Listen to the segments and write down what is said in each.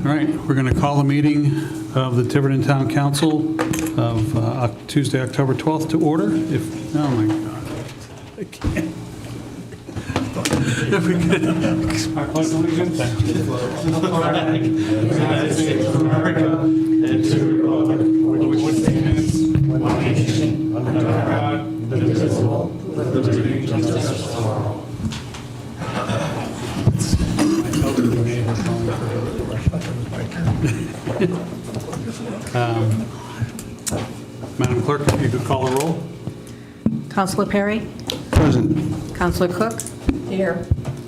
All right, we're going to call the meeting of the Tiverton Town Council of Tuesday, October 12th to order. Oh my God, I can't. If we could. I pledge allegiance to the flag of the United States of America and to the republic which stands one nation under God, indivisible, with liberty and justice for all. Madam Clerk, if you could call the roll. Councilor Perry? Present. Councilor Cook? Here.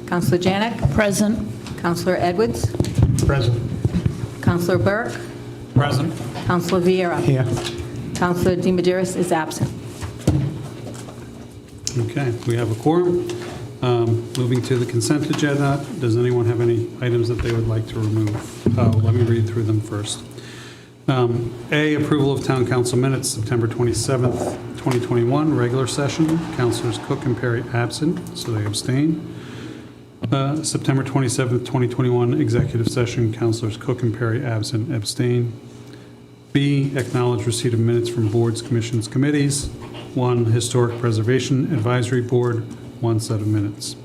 Councilor Janick? Present. Councilor Edwards? Present. Councilor Burk? Present. Councilor Vieira? Here. Councilor deMedeiros is absent. Okay, we have a quorum. Moving to the consent agenda, does anyone have any items that they would like to remove? Let me read through them first. A, approval of town council minutes, September 27th, 2021, regular session. Councilors Cook and Perry absent, so they abstain. September 27th, 2021, executive session. Councilors Cook and Perry absent, abstain. B, acknowledge receipt of minutes from boards, commissions, committees. 1, Historic Preservation Advisory Board, 1 set of minutes.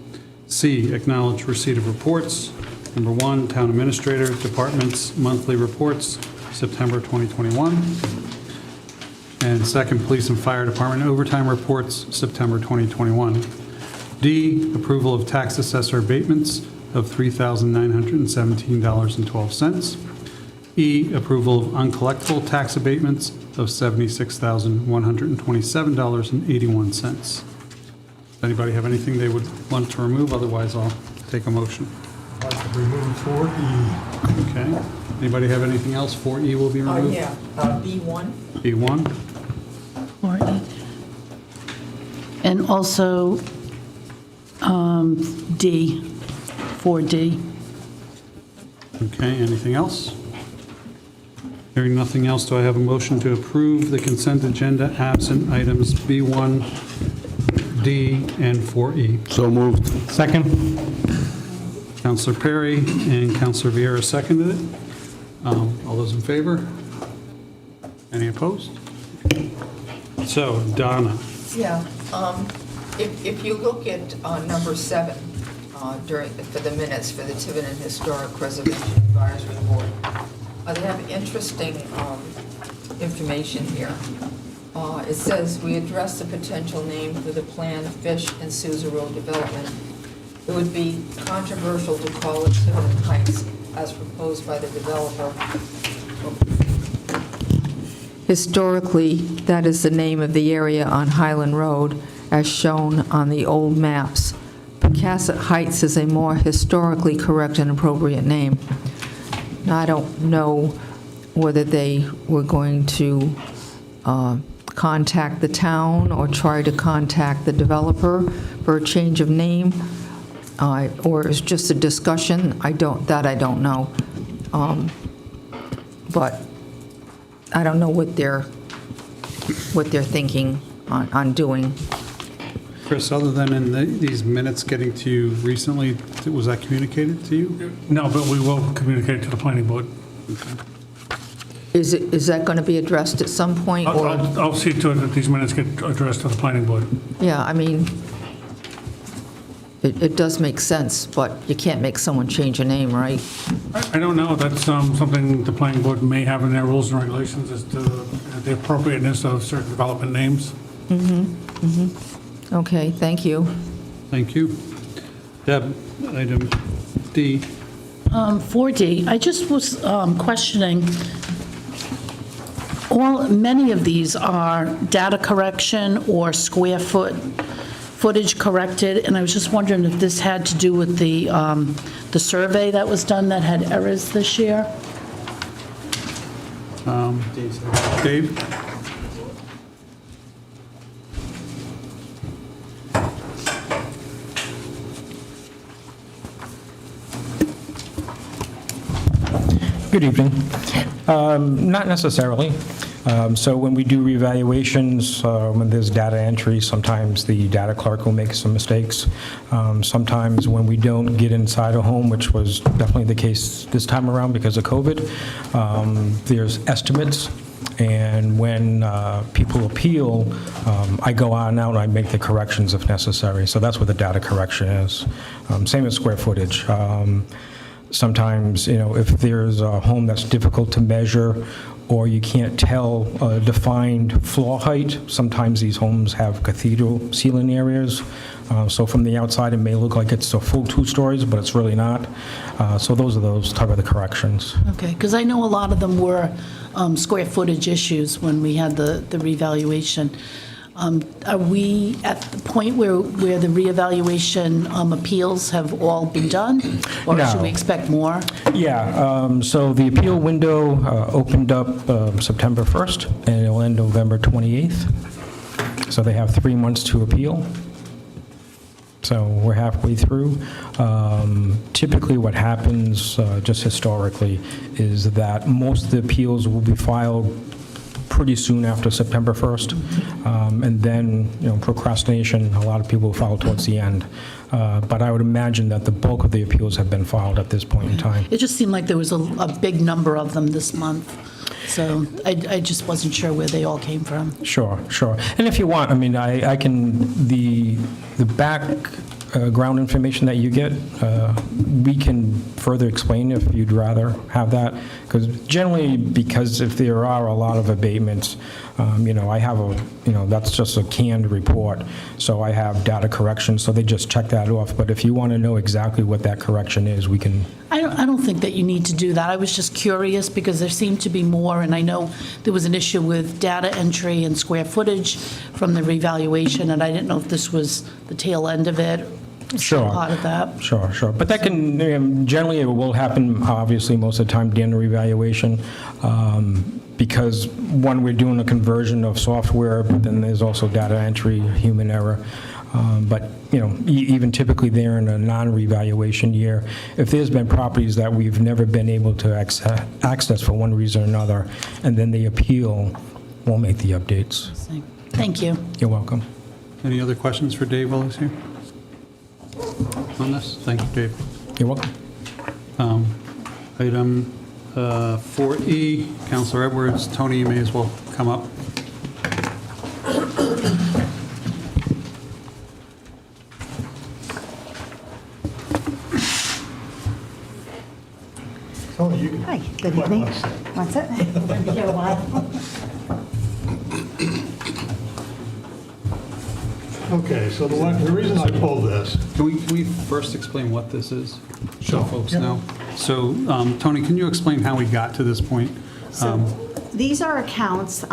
C, acknowledge receipt of reports. Number 1, Town Administrator, Departments, Monthly Reports, September 2021. And second, Police and Fire Department Overtime Reports, September 2021. D, approval of tax assessor abatements of $3,917.12. E, approval of uncollectible tax abatements of $76,127.81. Does anybody have anything they would want to remove? Otherwise, I'll take a motion. I'd like to remove 4E. Okay. Anybody have anything else? 4E will be removed? Yeah, B1. B1? And also D, 4D. Okay, anything else? Hearing nothing else, do I have a motion to approve the consent agenda absent items B1, D, and 4E? So moved. Second. Councilor Perry and Councilor Vieira seconded it. All those in favor? Any opposed? So, Donna. Yeah, if you look at number 7 for the minutes for the Tiverton Historic Preservation Advisory Board, they have interesting information here. It says, we address the potential name for the planned Fish and Sousa Road development. It would be controversial to call it Tiverton Heights as proposed by the developer. Historically, that is the name of the area on Highland Road as shown on the old maps. Pecasset Heights is a more historically correct and appropriate name. Now, I don't know whether they were going to contact the town or try to contact the developer for a change of name, or it's just a discussion. I don't know. But I don't know what they're thinking on doing. Chris, other than in these minutes getting to you recently, was that communicated to you? No, but we will communicate to the planning board. Okay. Is that going to be addressed at some point? Or I'll see to it that these minutes get addressed to the planning board. yeah, I mean, it does make sense, but you can't make someone change a name, right? I don't know. That's something the planning board may have in their rules and regulations as to the appropriateness of certain development names. Okay, thank you. Thank you. Deb, item D. 4D, I just was questioning, many of these are data correction or footage corrected, and I was just wondering if this had to do with the survey that was done that had errors this year? Dave? Good evening. Not necessarily. So when we do revaluations, when there's data entry, sometimes the data clerk will make some mistakes. Sometimes when we don't get inside a home, which was definitely the case this time around because of COVID, there's estimates. And when people appeal, I go on out and I make the corrections if necessary. So that's what the data correction is. Same as square footage. Sometimes, if there's a home that's difficult to measure or you can't tell a defined floor height, sometimes these homes have cathedral ceiling areas. So from the outside, it may look like it's a full 2 stories, but it's really not. So those are those type of the corrections. Okay, because I know a lot of them were square footage issues when we had the revaluation. Are we at the point where the reevaluation appeals have all been done? Or No. should we expect more? Yeah, so the appeal window opened up September 1st, and it'll end November 28th. So they have 3 months to appeal. So we're halfway through. Typically what happens, just historically, is that most of the appeals will be filed pretty soon after September 1st. And then, procrastination, a lot of people file towards the end. But I would imagine that the bulk of the appeals have been filed at this point in time. It just seemed like there was a big number of them this month. So I just wasn't sure where they all came from. Sure. And if you want, I can, the background information that you get, we can further explain if you'd rather have that. Because if there are a lot of abatements, I have that's just a canned report. So I have data correction, so they just check that off. But if you want to know exactly what that correction is, we can. I don't think that you need to do that. I was just curious because there seemed to be more, and I know there was an issue with data entry and square footage from the revaluation, and I didn't know if this was the tail end of it. Sure. Part of that. Sure. But that can, generally it will happen, obviously, most of the time during the revaluation, because one, we're doing a conversion of software, but then there's also data entry, human error. But, even typically there in a non-revaluation year, if there's been properties that we've never been able to access for one reason or another, and then they appeal, we'll make the updates. Thank you. You're welcome. Any other questions for Dave while he's here? On this? Thank you, Dave. You're welcome. Item 4E, Councilor Edwards. Tony, you may as well come up. Tony, you can. Hi, good evening. What's it? Been here a while. Okay, so the reason I pulled this, Can we first explain what this is? So Sure. folks Yep. know. So, Tony, can you explain how we got to this point? So these are accounts,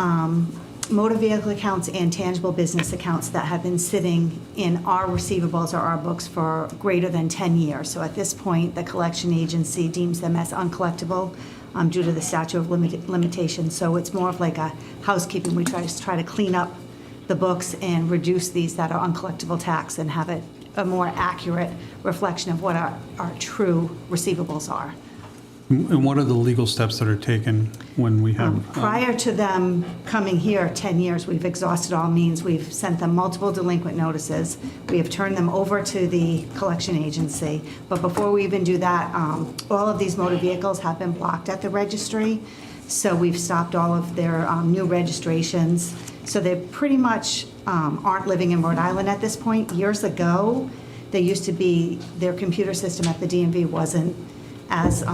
motor vehicle accounts and tangible business accounts that have been sitting in our receivables or our books for greater than 10 years. So at this point, the collection agency deems them as uncollectible due to the statute of limitations. So it's more of like a housekeeping. We try to clean up the books and reduce these that are uncollectible tax and have a more accurate reflection of what our true receivables are. And what are the legal steps that are taken when we have? Prior to them coming here 10 years, we've exhausted all means. We've sent them multiple delinquent notices. We have turned them over to the collection agency. But before we even do that, all of these motor vehicles have been blocked at the registry. So we've stopped all of their new registrations. So they pretty much aren't living in Rhode Island at this point. Years ago, they used to be, their computer system at the DMV wasn't as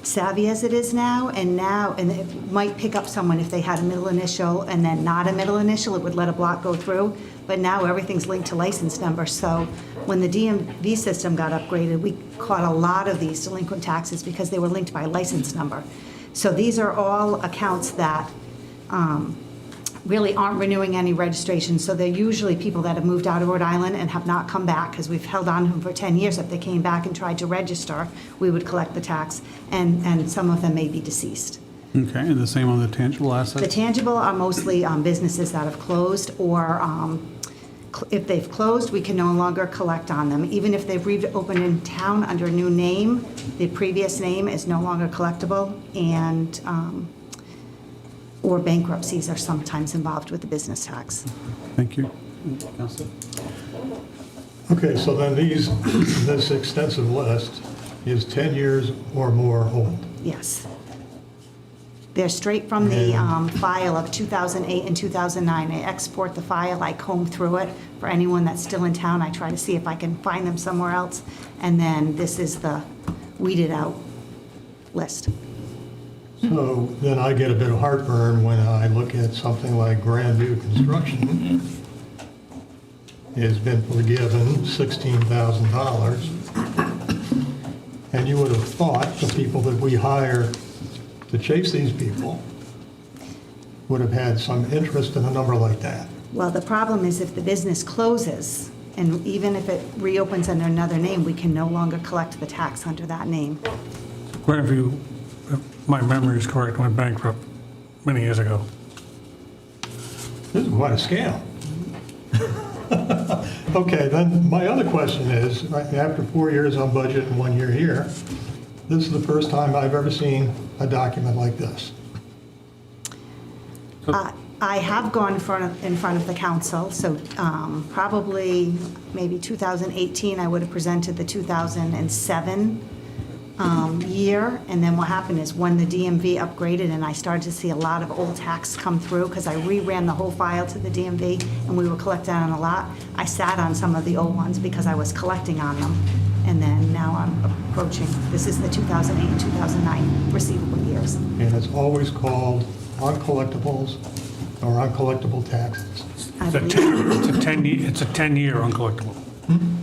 savvy as it is now, and it might pick up someone if they had a middle initial and then not a middle initial, it would let a block go through, but now everything's linked to license number. So when the DMV system got upgraded, we caught a lot of these delinquent taxes because they were linked by license number. So these are all accounts that really aren't renewing any registration. So they're usually people that have moved out of Rhode Island and have not come back, because we've held on to them for 10 years. If they came back and tried to register, we would collect the tax, and some of them may be deceased. Okay, and the same on the tangible assets? The tangible are mostly businesses that have closed, or if they've closed, we can no longer collect on them. Even if they've reopened in town under a new name, the previous name is no longer collectible, and or bankruptcies are sometimes involved with the business tax. Thank you. Counselor? Okay, so then this extensive list is 10 years or more old. Yes. They're straight from the file of 2008 and 2009. I export the file, I comb through it. For anyone that's still in town, I try to see if I can find them somewhere else. And then this is the weeded out list. So then I get a bit of heartburn when I look at something like brand new construction. Has been forgiven $16,000. And you would have thought the people that we hire to chase these people would have had some interest in a number like that. Well, the problem is if the business closes, and even if it reopens under another name, we can no longer collect the tax under that name. Grandview, if my memory is correct, went bankrupt many years ago. This is quite a scam. Okay, then my other question is, right, after 4 years on budget and 1 year here, this is the first time I've ever seen a document like this. I have gone in front of the council, so probably maybe 2018, I would have presented the 2007 year, and then what happened is when the DMV upgraded and I started to see a lot of old tax come through, because I reran the whole file to the DMV and we were collecting on a lot, I sat on some of the old ones because I was collecting on them, and then now I'm approaching, this is the 2008 and 2009 receivable years. And it's always called uncollectibles or uncollectible taxes. I It's a believe. 10-year uncollectible.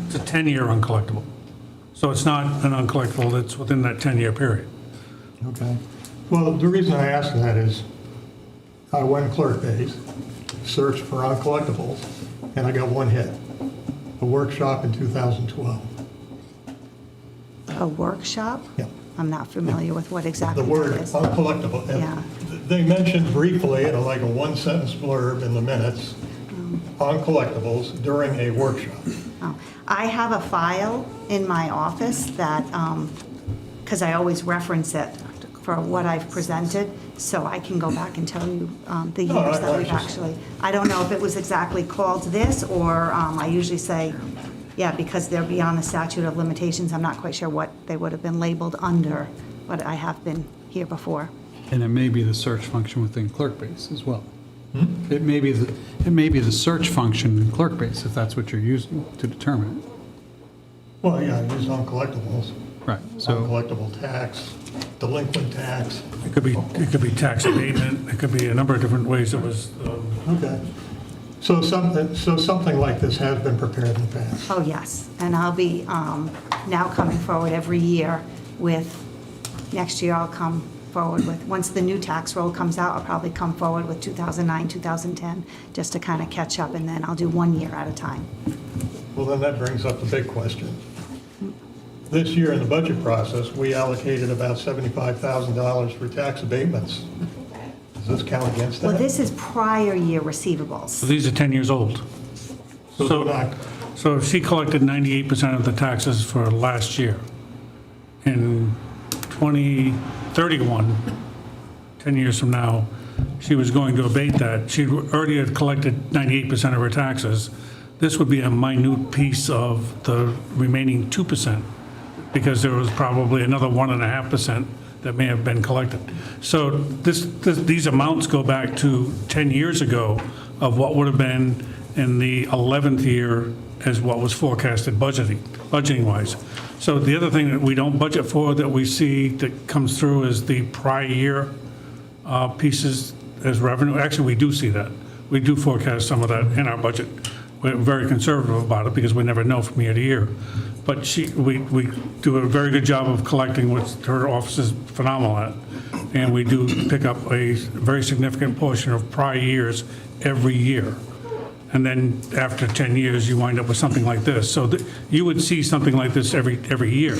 It's a 10-year uncollectible. So it's not an uncollectible that's within that 10-year period. Okay. Well, the reason I ask that is I went clerk base, searched for uncollectibles, and I got one hit, a workshop in 2012. A workshop? Yeah. I'm not familiar with what exactly The that word is. uncollectible. And Yeah. They mentioned briefly, in like a one-sentence blurb in the minutes, uncollectibles during a workshop. Oh, I have a file in my office that, because I always reference it for what I've presented, so I can go back and tell you the No, years that I we've just- actually, I don't know if it was exactly called this, or I usually say, yeah, because they're beyond the statute of limitations, I'm not quite sure what they would have been labeled under, but I have been here before. And it may be the search function within clerk base as well. It may be the search function in clerk base, if that's what you're using to determine it. Well, yeah, I use uncollectibles. Right, so, Uncollectible tax, delinquent tax. It could be tax abatement, it could be a number of different ways it was, Okay. So something like this has been prepared in the past. Oh, yes, and I'll be now coming forward every year with, next year I'll come forward with, once the new tax roll comes out, I'll probably come forward with 2009, 2010, just to kind of catch up, and then I'll do 1 year at a time. Well, then that brings up the big question. This year in the budget process, we allocated about $75,000 for tax abatements. Does this count against that? Well, this is prior year receivables. so these are 10 years old. So we're not- So if she collected 98% of the taxes for last year, in 2031, 10 years from now, she was going to abate that. She already had collected 98% of her taxes. This would be a minute piece of the remaining 2%, because there was probably another 1.5% that may have been collected. So these amounts go back to 10 years ago of what would have been in the 11th year as what was forecasted budgeting-wise. So the other thing that we don't budget for that we see that comes through is the prior year pieces as revenue. Actually, we do see that. We do forecast some of that in our budget. We're very conservative about it because we never know from year to year. But we do a very good job of collecting, what her office is phenomenal at. And we do pick up a very significant portion of prior years every year. And then after 10 years, you wind up with something like this. So you would see something like this every year.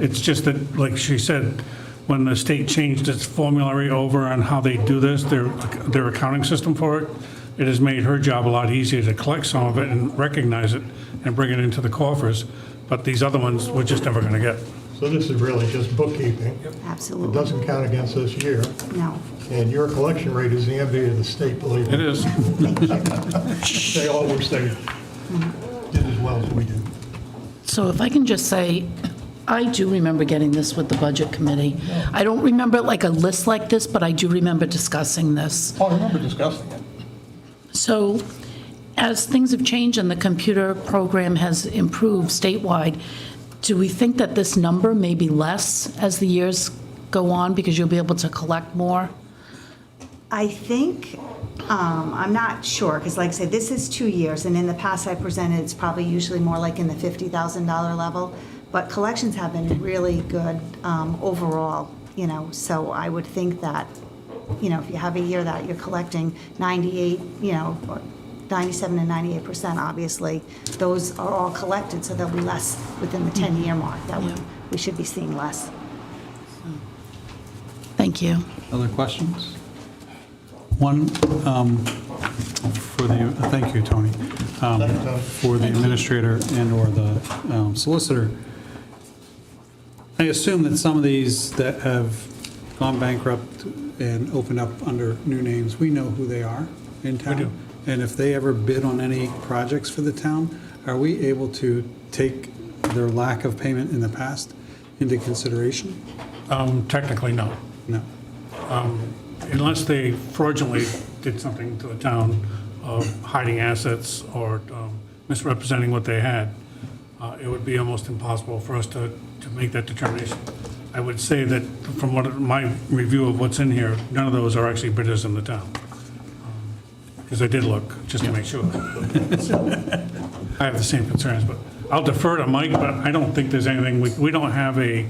It's just that, like she said, when the state changed its formulary over on how they do this, their accounting system for it, it has made her job a lot easier to collect some of it and recognize it and bring it into the coffers. But these other ones, we're just never going to get. So this is really just bookkeeping. It Absolutely. doesn't count against this year. No. And your collection rate is the envy of the state, believe It me. is. Thank you. They all wish they did as well as we did. So if I can just say, I do remember getting this with the Budget Committee. I don't remember like a list like this, but I do remember discussing this. Oh, I remember discussing it. So as things have changed and the computer program has improved statewide, do we think that this number may be less as the years go on because you'll be able to collect more? I think, I'm not sure, because like I said, this is 2 years, and in the past I presented, it's probably usually more like in the $50,000 level, but collections have been really good overall, so I would think that, if you have a year that you're collecting 98, 97 and 98%, obviously, those are all collected, so there'll be less within the 10-year mark, that we should be seeing less. Thank you. Other questions? One, thank you, Tony. For the administrator and/or the solicitor, I assume that some of these that have gone bankrupt and opened up under new names, we know who they are in town. We do. And if they ever bid on any projects for the town, are we able to take their lack of payment in the past into consideration? Technically, no. No. Unless they fraudulently did something to the town of hiding assets or misrepresenting what they had, it would be almost impossible for us to make that determination. I would say that from my review of what's in here, none of those are actually bidders in the town. Because I did look, just to make sure. I have the same concerns, but I'll defer to Mike, but I don't think there's anything, we don't have a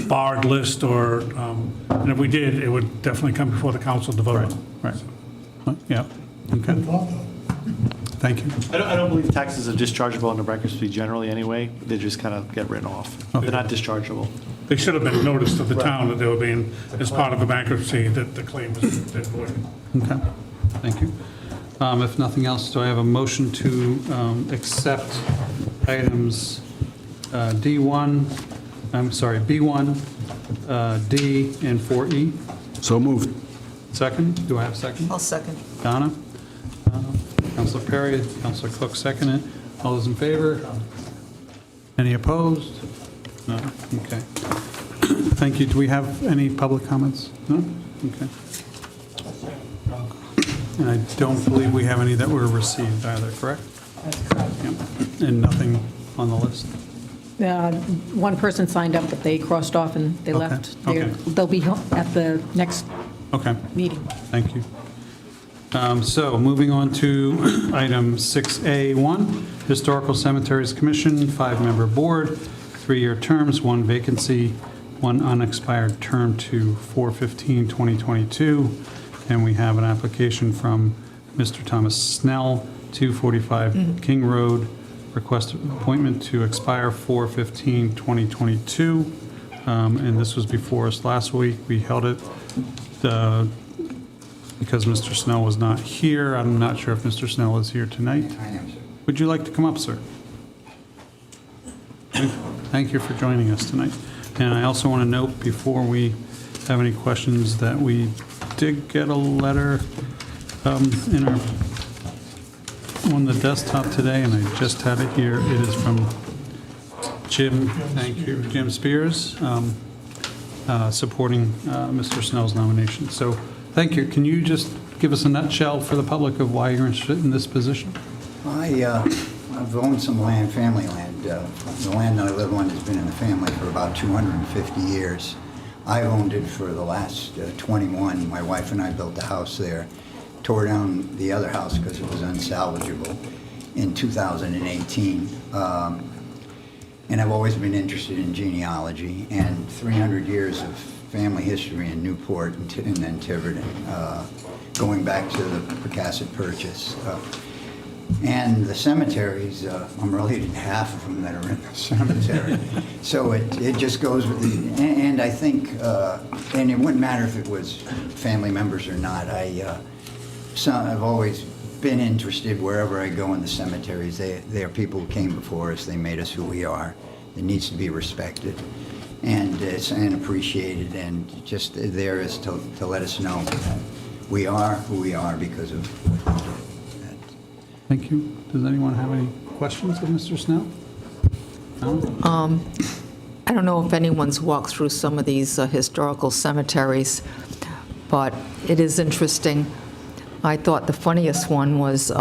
barred list or, and if we did, it would definitely come before the council to vote on. Right. Yeah, okay. Good thought, though. Thank you. I don't believe taxes are dischargeable under bankruptcy generally anyway. They just kind of get written off. They're not dischargeable. They should have been noticed to the town that they were being, as part of the bankruptcy, that the claim was voided. Okay, thank you. If nothing else, do I have a motion to accept items B1, D, and 4E? So moved. Second, do I have a second? I'll second. Donna? Councilor Perry, Councilor Cook, second it. All those in favor? Any opposed? No, okay. Thank you. Do we have any public comments? No? Okay. And I don't believe we have any that were received either, correct? That's correct. And nothing on the list? One person signed up, but they crossed off and they Okay, left. okay. They'll be at the next Okay, meeting. thank you. So moving on to item 6A1, Historical Cemeteries Commission, 5-member board, 3-year terms, 1 vacancy, 1 unexpired term to 4/15/2022. And we have an application from Mr. Thomas Snell, 245 King Road, request appointment to expire 4/15/2022. And this was before us last week. We held it because Mr. Snell was not here. I'm not sure if Mr. Snell is here tonight. I am, sir. Would you like to come up, sir? Thank you for joining us tonight. And I also want to note, before we have any questions, that we did get a letter on the desktop today, and I just had it here. It is from Jim, thank you, Jim Spears, supporting Mr. Snell's nomination. So thank you. Can you just give us a nutshell for the public of why you're interested in this position? I've owned some land, family land. The land that I live on has been in the family for about 250 years. I've owned it for the last 21. My wife and I built a house there, tore down the other house because it was unsalvageable in 2018. And I've always been interested in genealogy and 300 years of family history in Newport and then Tiverton, going back to the Picasset Purchase. And the cemeteries, I'm related to half of them that are in the cemetery. So it just goes with the, and I think, and it wouldn't matter if it was family members or not. I've always been interested wherever I go in the cemeteries. They are people who came before us. They made us who we are. It needs to be respected. and it's appreciated, and just there is to let us know that we are who we are because of what we do. Thank you. Does anyone have any questions of Mr. Snell? No? I don't know if anyone's walked through some of these historical cemeteries, but it is interesting. I thought the funniest one was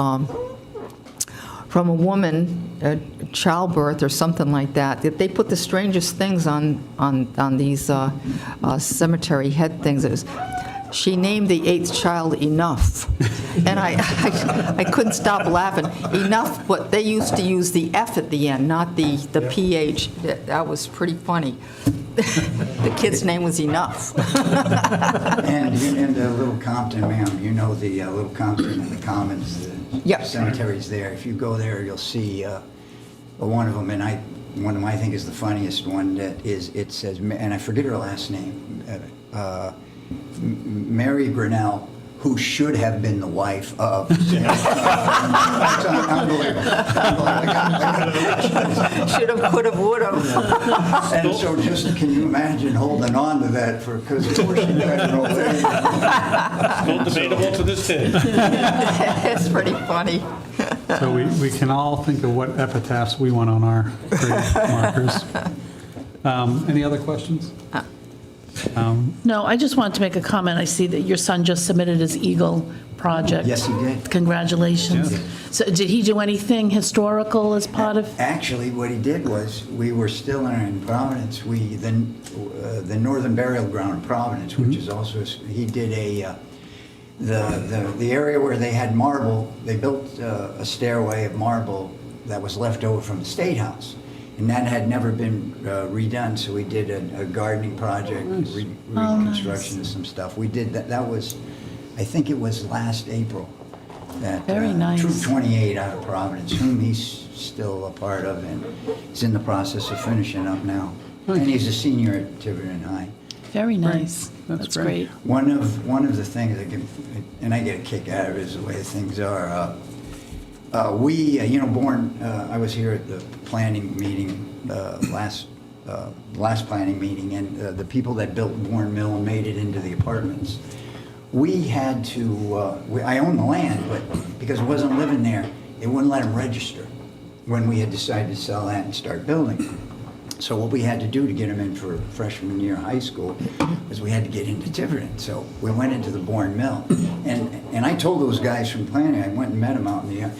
from a woman, childbirth or something like that. They put the strangest things on these cemetery head things. It was, she named the 8th child Enough. And I couldn't stop laughing. Enough, but they used to use the F at the end, not the PH. That was pretty funny. The kid's name was Enough. And Little Compton, ma'am, you know the Little Compton and the Commons, the Yep. cemeteries there. If you go there, you'll see one of them, and one of them I think is the funniest one. That is, it says, and I forget her last name, Mary Grinnell, who should have been the wife of. It's unbelievable. Should have, could have, would have. And so just, can you imagine holding on to that because of course you got an old lady. Still debatable to this day. It's pretty funny. So we can all think of what epitaphs we want on our grave markers. Any other questions? No, I just wanted to make a comment. I see that your son just submitted his Eagle project. Yes, he did. Congratulations. Yeah. So did he do anything historical as part of? Actually, what he did was, we were still in Providence, the Northern Burial Ground in Providence, which is also, he did the area where they had marble, they built a stairway of marble that was left over from the State House. And that had never been redone, so we did a gardening project, reconstruction of some stuff. We did that. That was, I think it was last April. That, Very nice. Troop 28 out of Providence, whom he's still a part of, and he's in the process of finishing up now. And he's a senior at Tiverton High. Very nice. That's That's great. great. One of the things that and I get a kick out of it, is the way things are. I was here at the planning meeting, last planning meeting, and the people that built Bourne Mill and made it into the apartments, we had to, I own the land, but because I wasn't living there, they wouldn't let them register when we had decided to sell that and start building. So what we had to do to get them in for freshman year of high school was we had to get into Tiverton. So we went into the Bourne Mill, and I told those guys from planning, I went and met them out in the.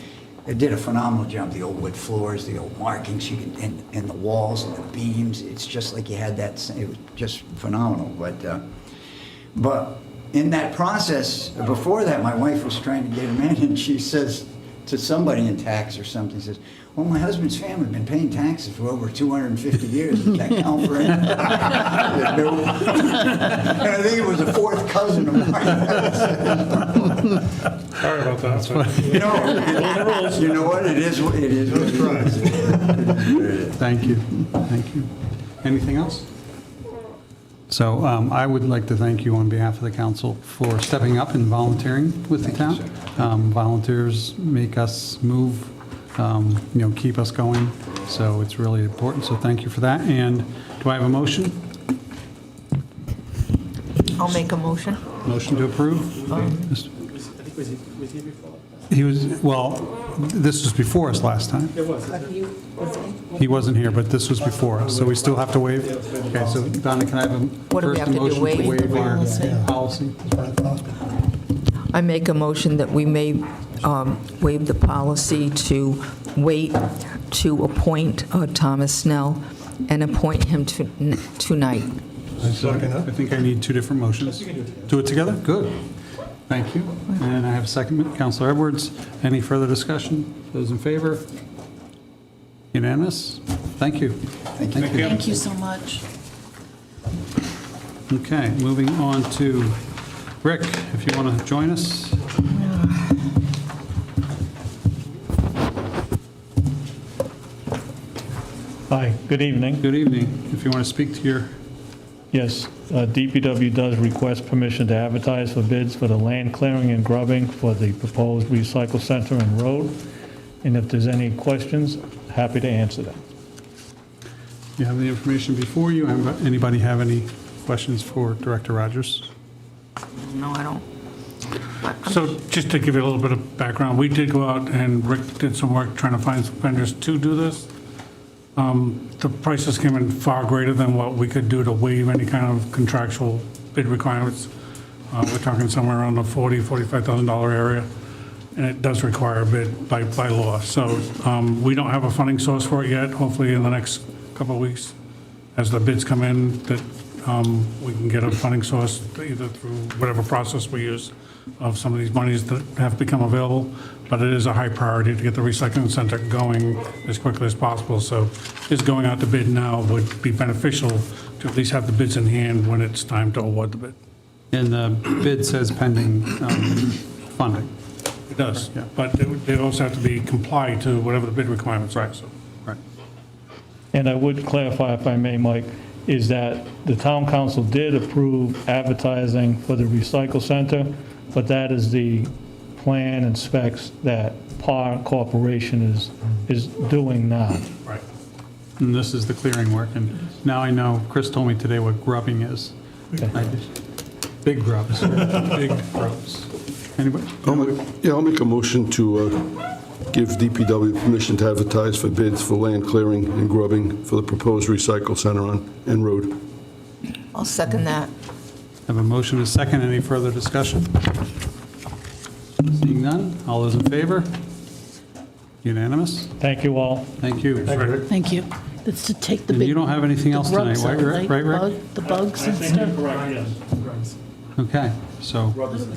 It did a phenomenal job. The old wood floors, the old markings, and the walls and the beams. It's just like you had that. It was just phenomenal. But in that process, before that, my wife was trying to get him in, and she says to somebody in tax or something, says, "Well, my husband's family have been paying taxes for over 250 years. Does that count for anything?" No. And I think it was a fourth cousin of mine. Sorry about that. You know what? It is what it is. Thank you. Thank you. Anything else? So I would like to thank you on behalf of the council for stepping up and volunteering with the town. Volunteers make us move, keep us going. So it's really important. So thank you for that. And do I have a motion? I'll make a motion. Motion to approve? He was, well, this was before us last time. It was. He wasn't here, but this was before us, so we still have to waive? Okay, so Donna, can I have a What do we first have to do, motion to waive the waive our policy? policy? I make a motion that we may waive the policy to wait to appoint Thomas Snell and appoint him tonight. I think I need two different motions. Do it together? Good. Thank you. And I have a second, Councilor Edwards. Any further discussion? Those in favor? Unanimous? Thank you. Thank you. Thank you so much. Okay, moving on to Rick, if you want to join us. Hi, good evening. Good evening. If you want to speak to your... Yes, DPW does request permission to advertise for bids for the land clearing and grubbing for the proposed recycle center and road. And if there's any questions, happy to answer them. You have the information before you. Anybody have any questions for Director Rogers? No, I don't. So just to give you a little bit of background, we did go out and Rick did some work trying to find some vendors to do this. The prices came in far greater than what we could do to waive any kind of contractual bid requirements. We're talking somewhere around the $40,000-$45,000 area, and it does require a bid by law. So we don't have a funding source for it yet. Hopefully in the next couple of weeks, as the bids come in, that we can get a funding source either through whatever process we use of some of these monies that have become available. But it is a high priority to get the recycling center going as quickly as possible. So just going out to bid now would be beneficial to at least have the bids in hand when it's time to award the bid. And the bid says pending funding. It does, Yeah. but they also have to be complied to whatever the bid requirements are. So. Right. And I would clarify, if I may, Mike, is that the town council did approve advertising for the recycle center, but that is the plan and specs that PAR Corporation is doing now. Right. And this is the clearing work. And now I know, Chris told me today what grubbing is. Big grubs. Big grubs. Anybody? I'll make a motion to give DPW permission to advertise for bids for land clearing and grubbing for the proposed recycle center on End Road. I'll second that. Have a motion and a second. Any further discussion? Seeing none, all those in favor? Unanimous? Thank you all. Thank you. Thank you. That's to take the And big... you don't have anything else tonight, grubs right, out, Rick? Right, Rick? The bugs and stuff. Okay, so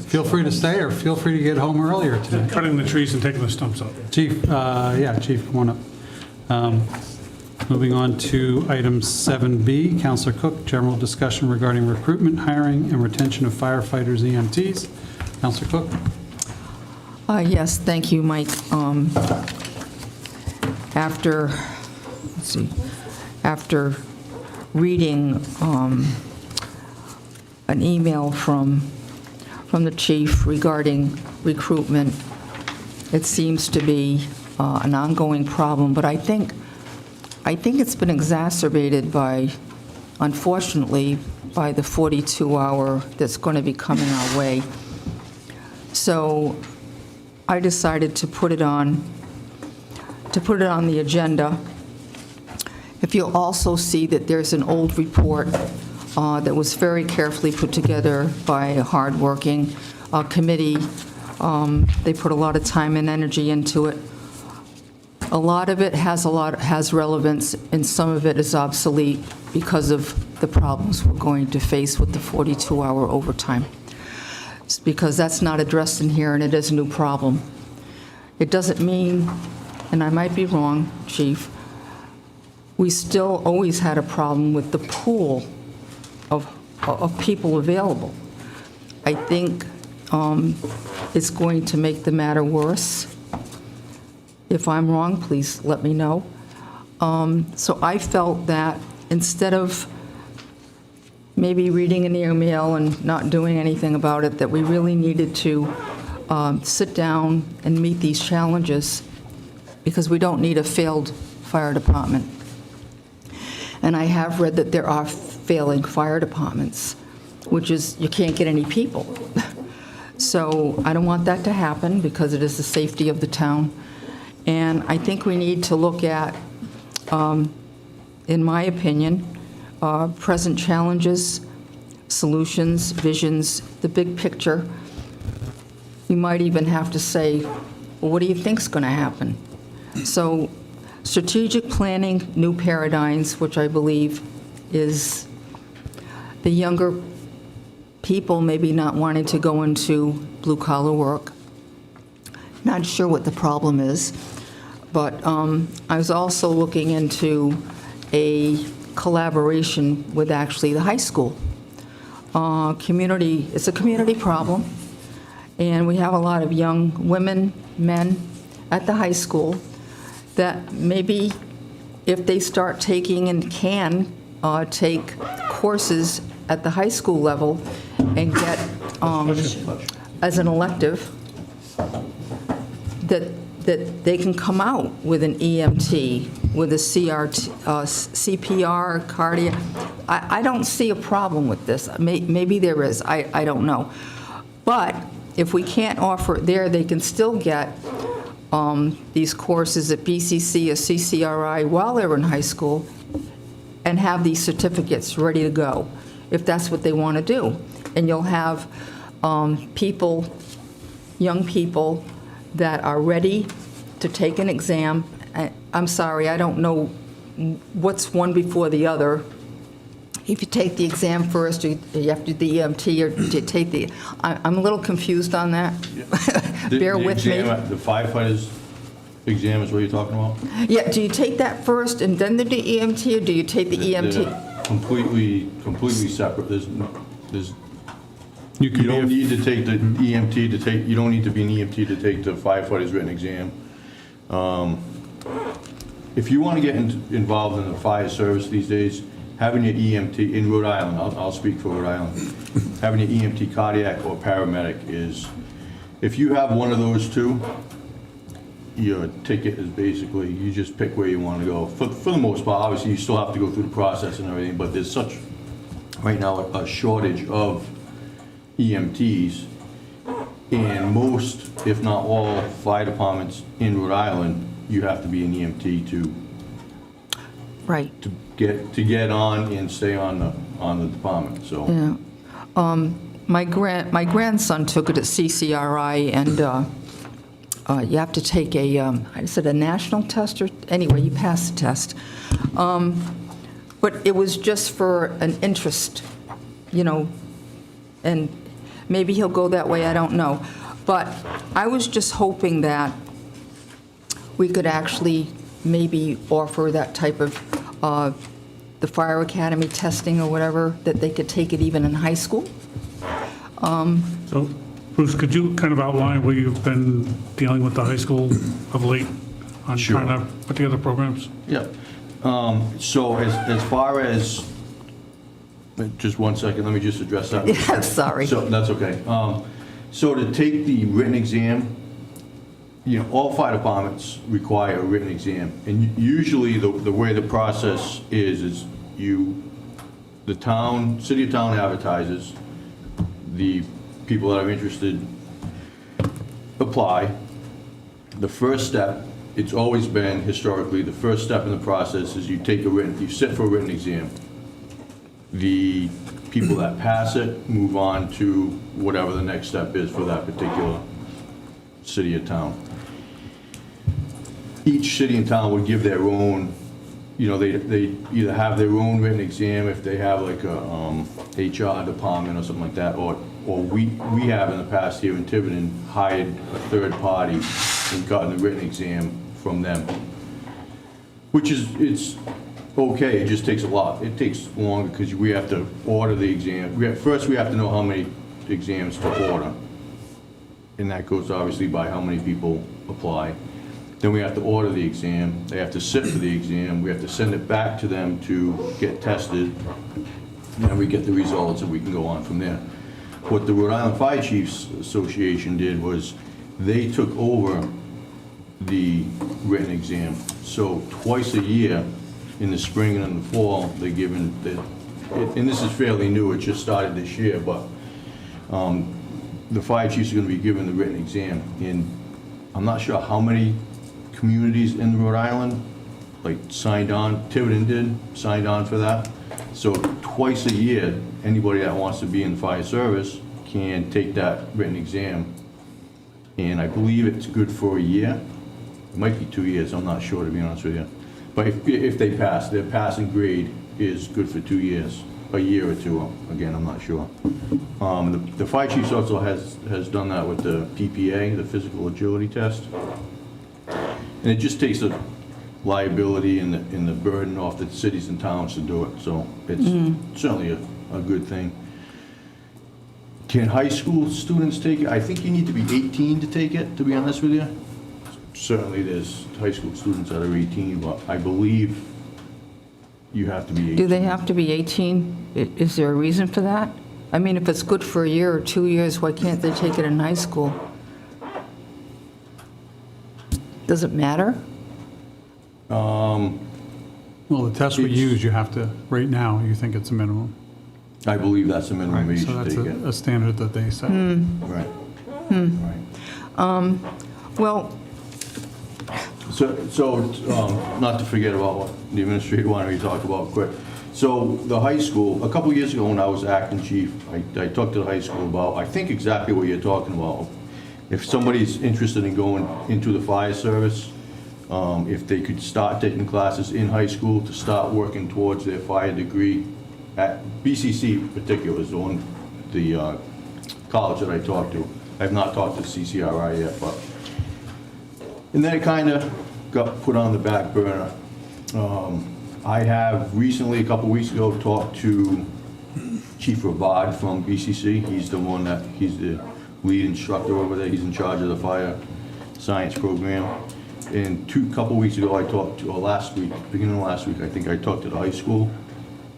feel free to stay or feel free to get home earlier today. Cutting the trees and taking the stumps out. Chief, Chief, come on up. Moving on to item 7B, Councilor Cook, general discussion regarding recruitment, hiring, and retention of firefighters, EMTs. Councilor Cook? Yes, thank you, Mike. After reading an email from the chief regarding recruitment, it seems to be an ongoing problem, but I think it's been exacerbated unfortunately, by the 42-hour that's going to be coming our way. So I decided to put it on the agenda. If you'll also see that there's an old report that was very carefully put together by a hardworking committee. They put a lot of time and energy into it. A lot of it has relevance, and some of it is obsolete because of the problems we're going to face with the 42-hour overtime. It's because that's not addressed in here, and it is a new problem. It doesn't mean, and I might be wrong, Chief, we still always had a problem with the pool of people available. I think it's going to make the matter worse. If I'm wrong, please let me know. So I felt that instead of maybe reading an email and not doing anything about it, that we really needed to sit down and meet these challenges, because we don't need a failed fire department. And I have read that there are failing fire departments, which is you can't get any people. So I don't want that to happen, because it is the safety of the town. And I think we need to look at, in my opinion, present challenges, solutions, visions, the big picture. You might even have to say, well, what do you think's going to happen? So strategic planning, new paradigms, which I believe is the younger people maybe not wanting to go into blue-collar work. Not sure what the problem is, but I was also looking into a collaboration with actually the high school. It's a community problem, and we have a lot of young women, men at the high school that maybe if they start taking and can take courses at the high school level and get as an elective, that they can come out with an EMT with a CPR, cardiac. I don't see a problem with this. Maybe there is, I don't know. But if we can't offer it there, they can still get these courses at BCC or CCRI while they're in high school and have these certificates ready to go, if that's what they want to do. And you'll have people, young people, that are ready to take an exam. I'm sorry, I don't know what's one before the other. If you take the exam first, or you have to do the EMT, or do you take the... I'm a little confused on that. Bear with me. The firefighters exam is what you're talking about? Yeah, do you take that first and then the EMT, or do you take the EMT? They're completely separate. You You don't need to take the EMT to take, you don't need to be an EMT to take the firefighter's written exam. If you want to get involved in the fire service these days, having your EMT, in Rhode Island, I'll speak for Rhode Island, having your EMT cardiac or paramedic is, if you have one of those two, your ticket is basically, you just pick where you want to go. For the most part, obviously, you still have to go through the process and everything, but there's such, right now, a shortage of EMTs, and most, if not all, fire departments in Rhode Island, you have to be an EMT to Right. to get on and stay on the department. So Yeah. My grandson took it at CCRI, and you have to take a national test, or anyway, you passed the test. But it was just for an interest, and maybe he'll go that way, I don't know. But I was just hoping that we could actually maybe offer that type of the fire academy testing or whatever, that they could take it even in high school. So, Bruce, could you kind of outline where you've been dealing with the high school of late on Sure. trying to put together programs? yeah. So as far as, just one second, let me just address that. Yeah, sorry. So that's okay. So to take the written exam, all fire departments require a written exam, and usually the way the process is the city of town advertises, the people that are interested apply. The first step, it's always been historically, the first step in the process is you sit for a written exam. The people that pass it move on to whatever the next step is for that particular city or town. Each city and town would give their own, they either have their own written exam if they have like a HR department or something like that, or we have in the past here in Tiverton hired a third party and gotten the written exam from them, which it's okay, it just takes a lot. It takes longer because we have to order the exam. First, we have to know how many exams to order, and that goes obviously by how many people apply. Then we have to order the exam, they have to sit for the exam, we have to send it back to them to get tested, and then we get the results and we can go on from there. What the Rhode Island Fire Chiefs Association did was they took over the written exam. So twice a year, in the spring and in the fall, they're given, and this is fairly new, it just started this year, but the fire chiefs are going to be given the written exam. And I'm not sure how many communities in Rhode Island signed on. Tiverton did, signed on for that. So twice a year, anybody that wants to be in the fire service can take that written exam. And I believe it's good for a year. It might be 2 years, I'm not sure, to be honest with you. But if they pass, their passing grade is good for 2 years, a year or two, again, I'm not sure. The fire chiefs also has done that with the PPA, the physical agility test. And it just takes the liability and the burden off the cities and towns to do it, so it's certainly a good thing. Can high school students take it? I think you need to be 18 to take it, to be honest with you. Certainly there's high school students that are 18, but I believe you have to be 18. Do they have to be 18? Is there a reason for that? I mean, if it's good for a year or 2 years, why can't they take it in high school? Does it matter? Well, the test we use, you have to, right now, you think it's a minimum. I believe that's the minimum Right, age so to that's take it. a standard that they set. Right. Right. Well, So, not to forget about what the administrator wanted me to talk about quick. So the high school, a couple years ago when I was acting chief, I talked to the high school about, I think exactly what you're talking about. If somebody's interested in going into the fire service, if they could start taking classes in high school to start working towards their fire degree at BCC in particular is the one, the college that I talked to. I have not talked to CCRI yet, but. And then it kind of got put on the back burner. I have recently, a couple weeks ago, talked to Chief Rabad from BCC. He's the one that, he's the lead instructor over there. He's in charge of the fire science program. And couple weeks ago, I talked to, or last week, beginning of last week, I think I talked to the high school.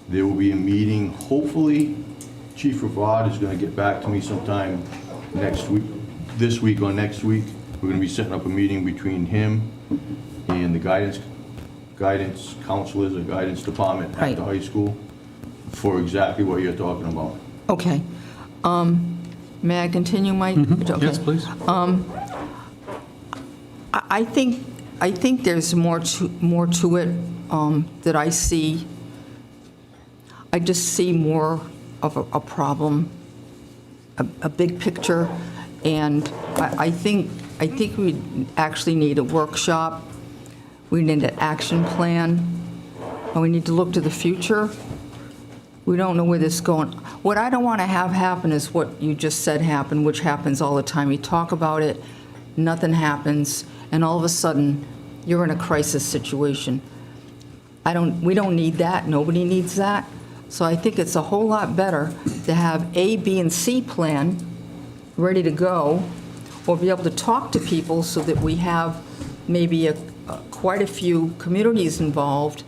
There will be a meeting, hopefully, Chief Rabad is going to get back to me sometime next week, this week or next week. We're going to be setting up a meeting between him and the guidance counselors or guidance department at the high school for exactly what you're talking about. okay. May I continue, Mike? Okay. Yes, please. I think there's more to it that I see. I just see more of a problem, a big picture, and I think we actually need a workshop. We need an action plan, and we need to look to the future. We don't know where this is going. What I don't want to have happen is what you just said happen, which happens all the time. You talk about it, nothing happens, and all of a sudden, you're in a crisis situation. We don't need that. Nobody needs that. So I think it's a whole lot better to have A, B, and C plan ready to go, or be able to talk to people so that we have maybe quite a few communities involved.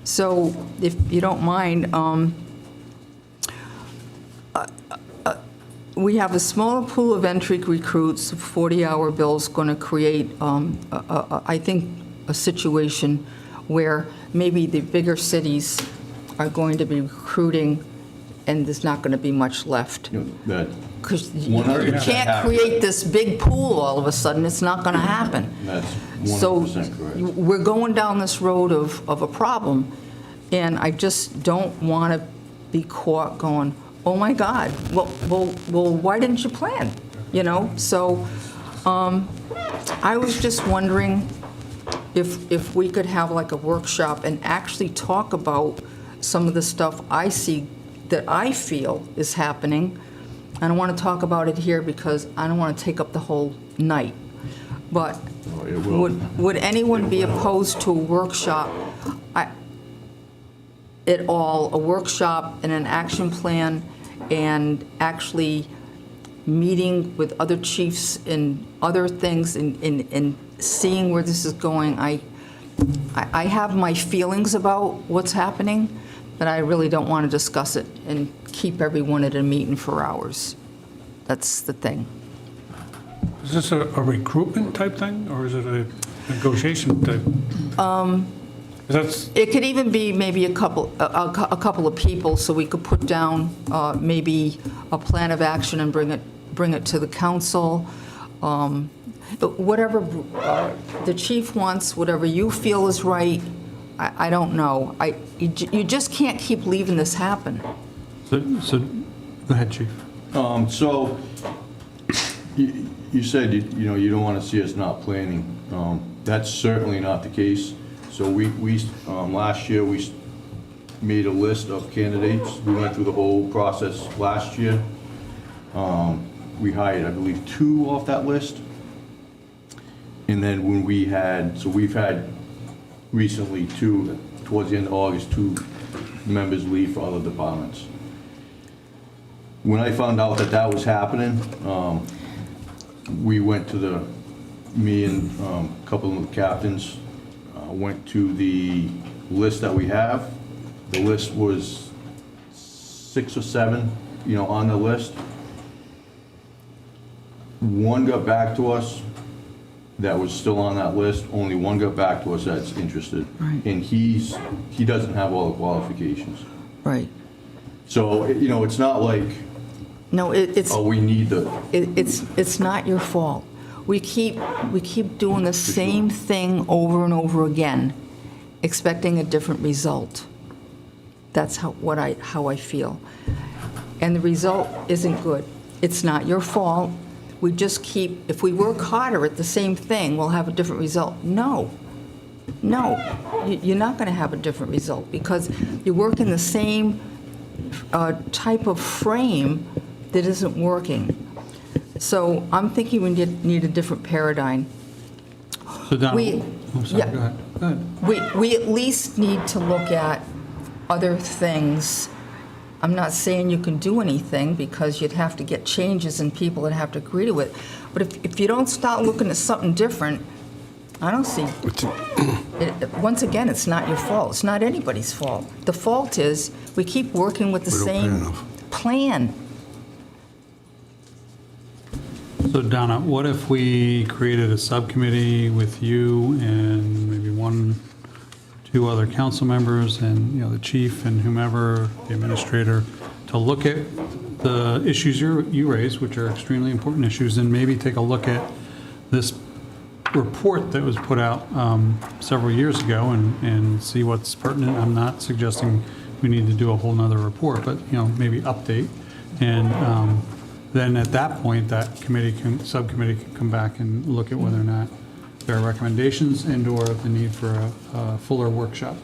So if you don't mind, we have a smaller pool of entry recruits. 40-hour bill's going to create, I think, a situation where maybe the bigger cities are going to be recruiting, and there's not going to be much left. Because you 100% can't happen. create this big pool all of a sudden. It's not going to happen. That's So 100% correct. we're going down this road of a problem, and I just don't want to be caught going, oh my God, well, why didn't you plan? You know, so I was just wondering if we could have like a workshop and actually talk about some of the stuff I see that I feel is happening. I don't want to talk about it here because I don't want to take up the whole night. But it will. would anyone be opposed to a workshop at all, a workshop and an action plan, and actually meeting with other chiefs and other things and seeing where this is going? I have my feelings about what's happening, but I really don't want to discuss it and keep everyone at a meeting for hours. That's the thing. Is this a recruitment type thing, or is it a negotiation type? That's, It could even be maybe a couple of people, so we could put down maybe a plan of action and bring it to the council. But whatever the chief wants, whatever you feel is right, I don't know. You just can't keep leaving this happen. So, go ahead, Chief. So, you said, you know, you don't want to see us not planning. That's certainly not the case. So we last year, we made a list of candidates. We went through the whole process last year. We hired, I believe, 2 off that list. And then when we've had recently 2, towards the end of August, 2 members leave for other departments. When I found out that was happening, we went to me and a couple of the captains went to the list that we have. The list was 6 or 7, you know, on the list. 1 got back to us that was still on that list, only one got back to us that's interested. Right. And he doesn't have all the qualifications. Right. So, you know, it's not like, No, it's, oh, we need the, it's not your fault. We keep doing the same thing over and over again, expecting a different result. That's how I feel. And the result isn't good. It's not your fault. We just keep, if we work harder at the same thing, we'll have a different result. No, you're not going to have a different result because you work in the same type of frame that isn't working. So I'm thinking we need a different paradigm. So Donna, We- I'm sorry, yeah. go ahead. We at least need to look at other things. I'm not saying you can do anything because you'd have to get changes and people would have to agree to it. But if you don't start looking at something different, I don't see. Once again, it's not your fault. It's not anybody's fault. The fault is we keep working with the We don't pay same enough. plan. So Donna, what if we created a subcommittee with you and maybe 1, 2 other council members and, you know, the chief and whomever, the administrator, to look at the issues you raised, which are extremely important issues, and maybe take a look at this report that was put out several years ago and see what's pertinent. I'm not suggesting we need to do a whole nother report, but, you know, maybe update. And then at that point, that subcommittee can come back and look at whether or not there are recommendations and/or the need for a fuller workshop.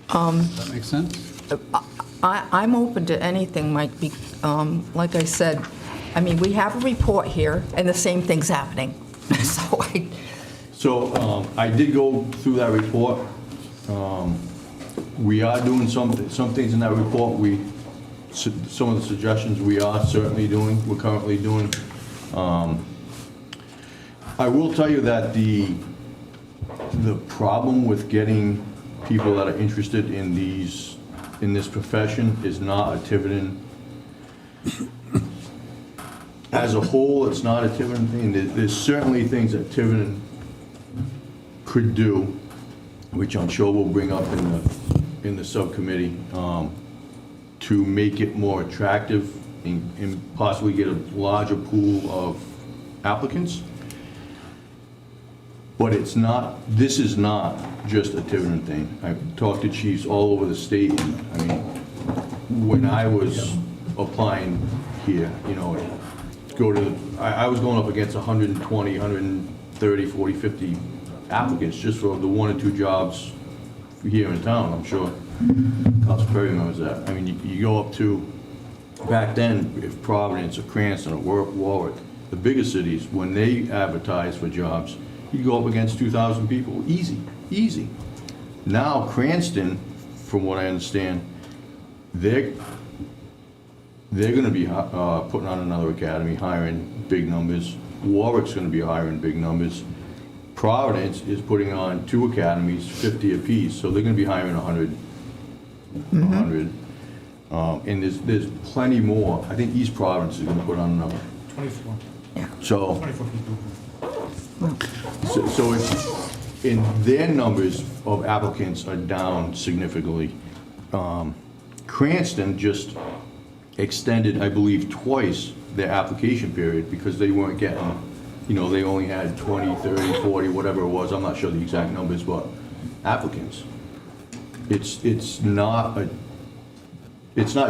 Does that make sense? I'm open to anything, Mike. Like I said, I mean, we have a report here, and the same thing's happening. so I did go through that report. We are doing some things in that report. Some of the suggestions we are certainly doing, we're currently doing. I will tell you that the problem with getting people that are interested in this profession is not a Tiverton. As a whole, it's not a Tiverton thing. There's certainly things that Tiverton could do, which I'm sure we'll bring up in the subcommittee, to make it more attractive and possibly get a larger pool of applicants. But this is not just a Tiverton thing. I've talked to chiefs all over the state. I mean, when I was applying here, you know, I was going up against 120, 130, 40, 50 applicants just for the 1 or 2 jobs here in town. I'm sure Councilor Perry remembers that. I mean, you go up to, back then, if Providence or Cranston or Warwick, the bigger cities, when they advertise for jobs, you go up against 2,000 people, easy. Now Cranston, from what I understand, they're going to be putting on another academy, hiring big numbers. Warwick's going to be hiring big numbers. Providence is putting on 2 academies, 50 apiece, so they're going to be hiring 100. And there's plenty more. I think East Providence is going to put on another. 24. Yeah. So. 24 people. So it's, in their numbers of applicants are down significantly. Cranston just extended, I believe, twice their application period because they weren't getting, you know, they only had 20, 30, 40, whatever it was, I'm not sure the exact numbers, but applicants. It's not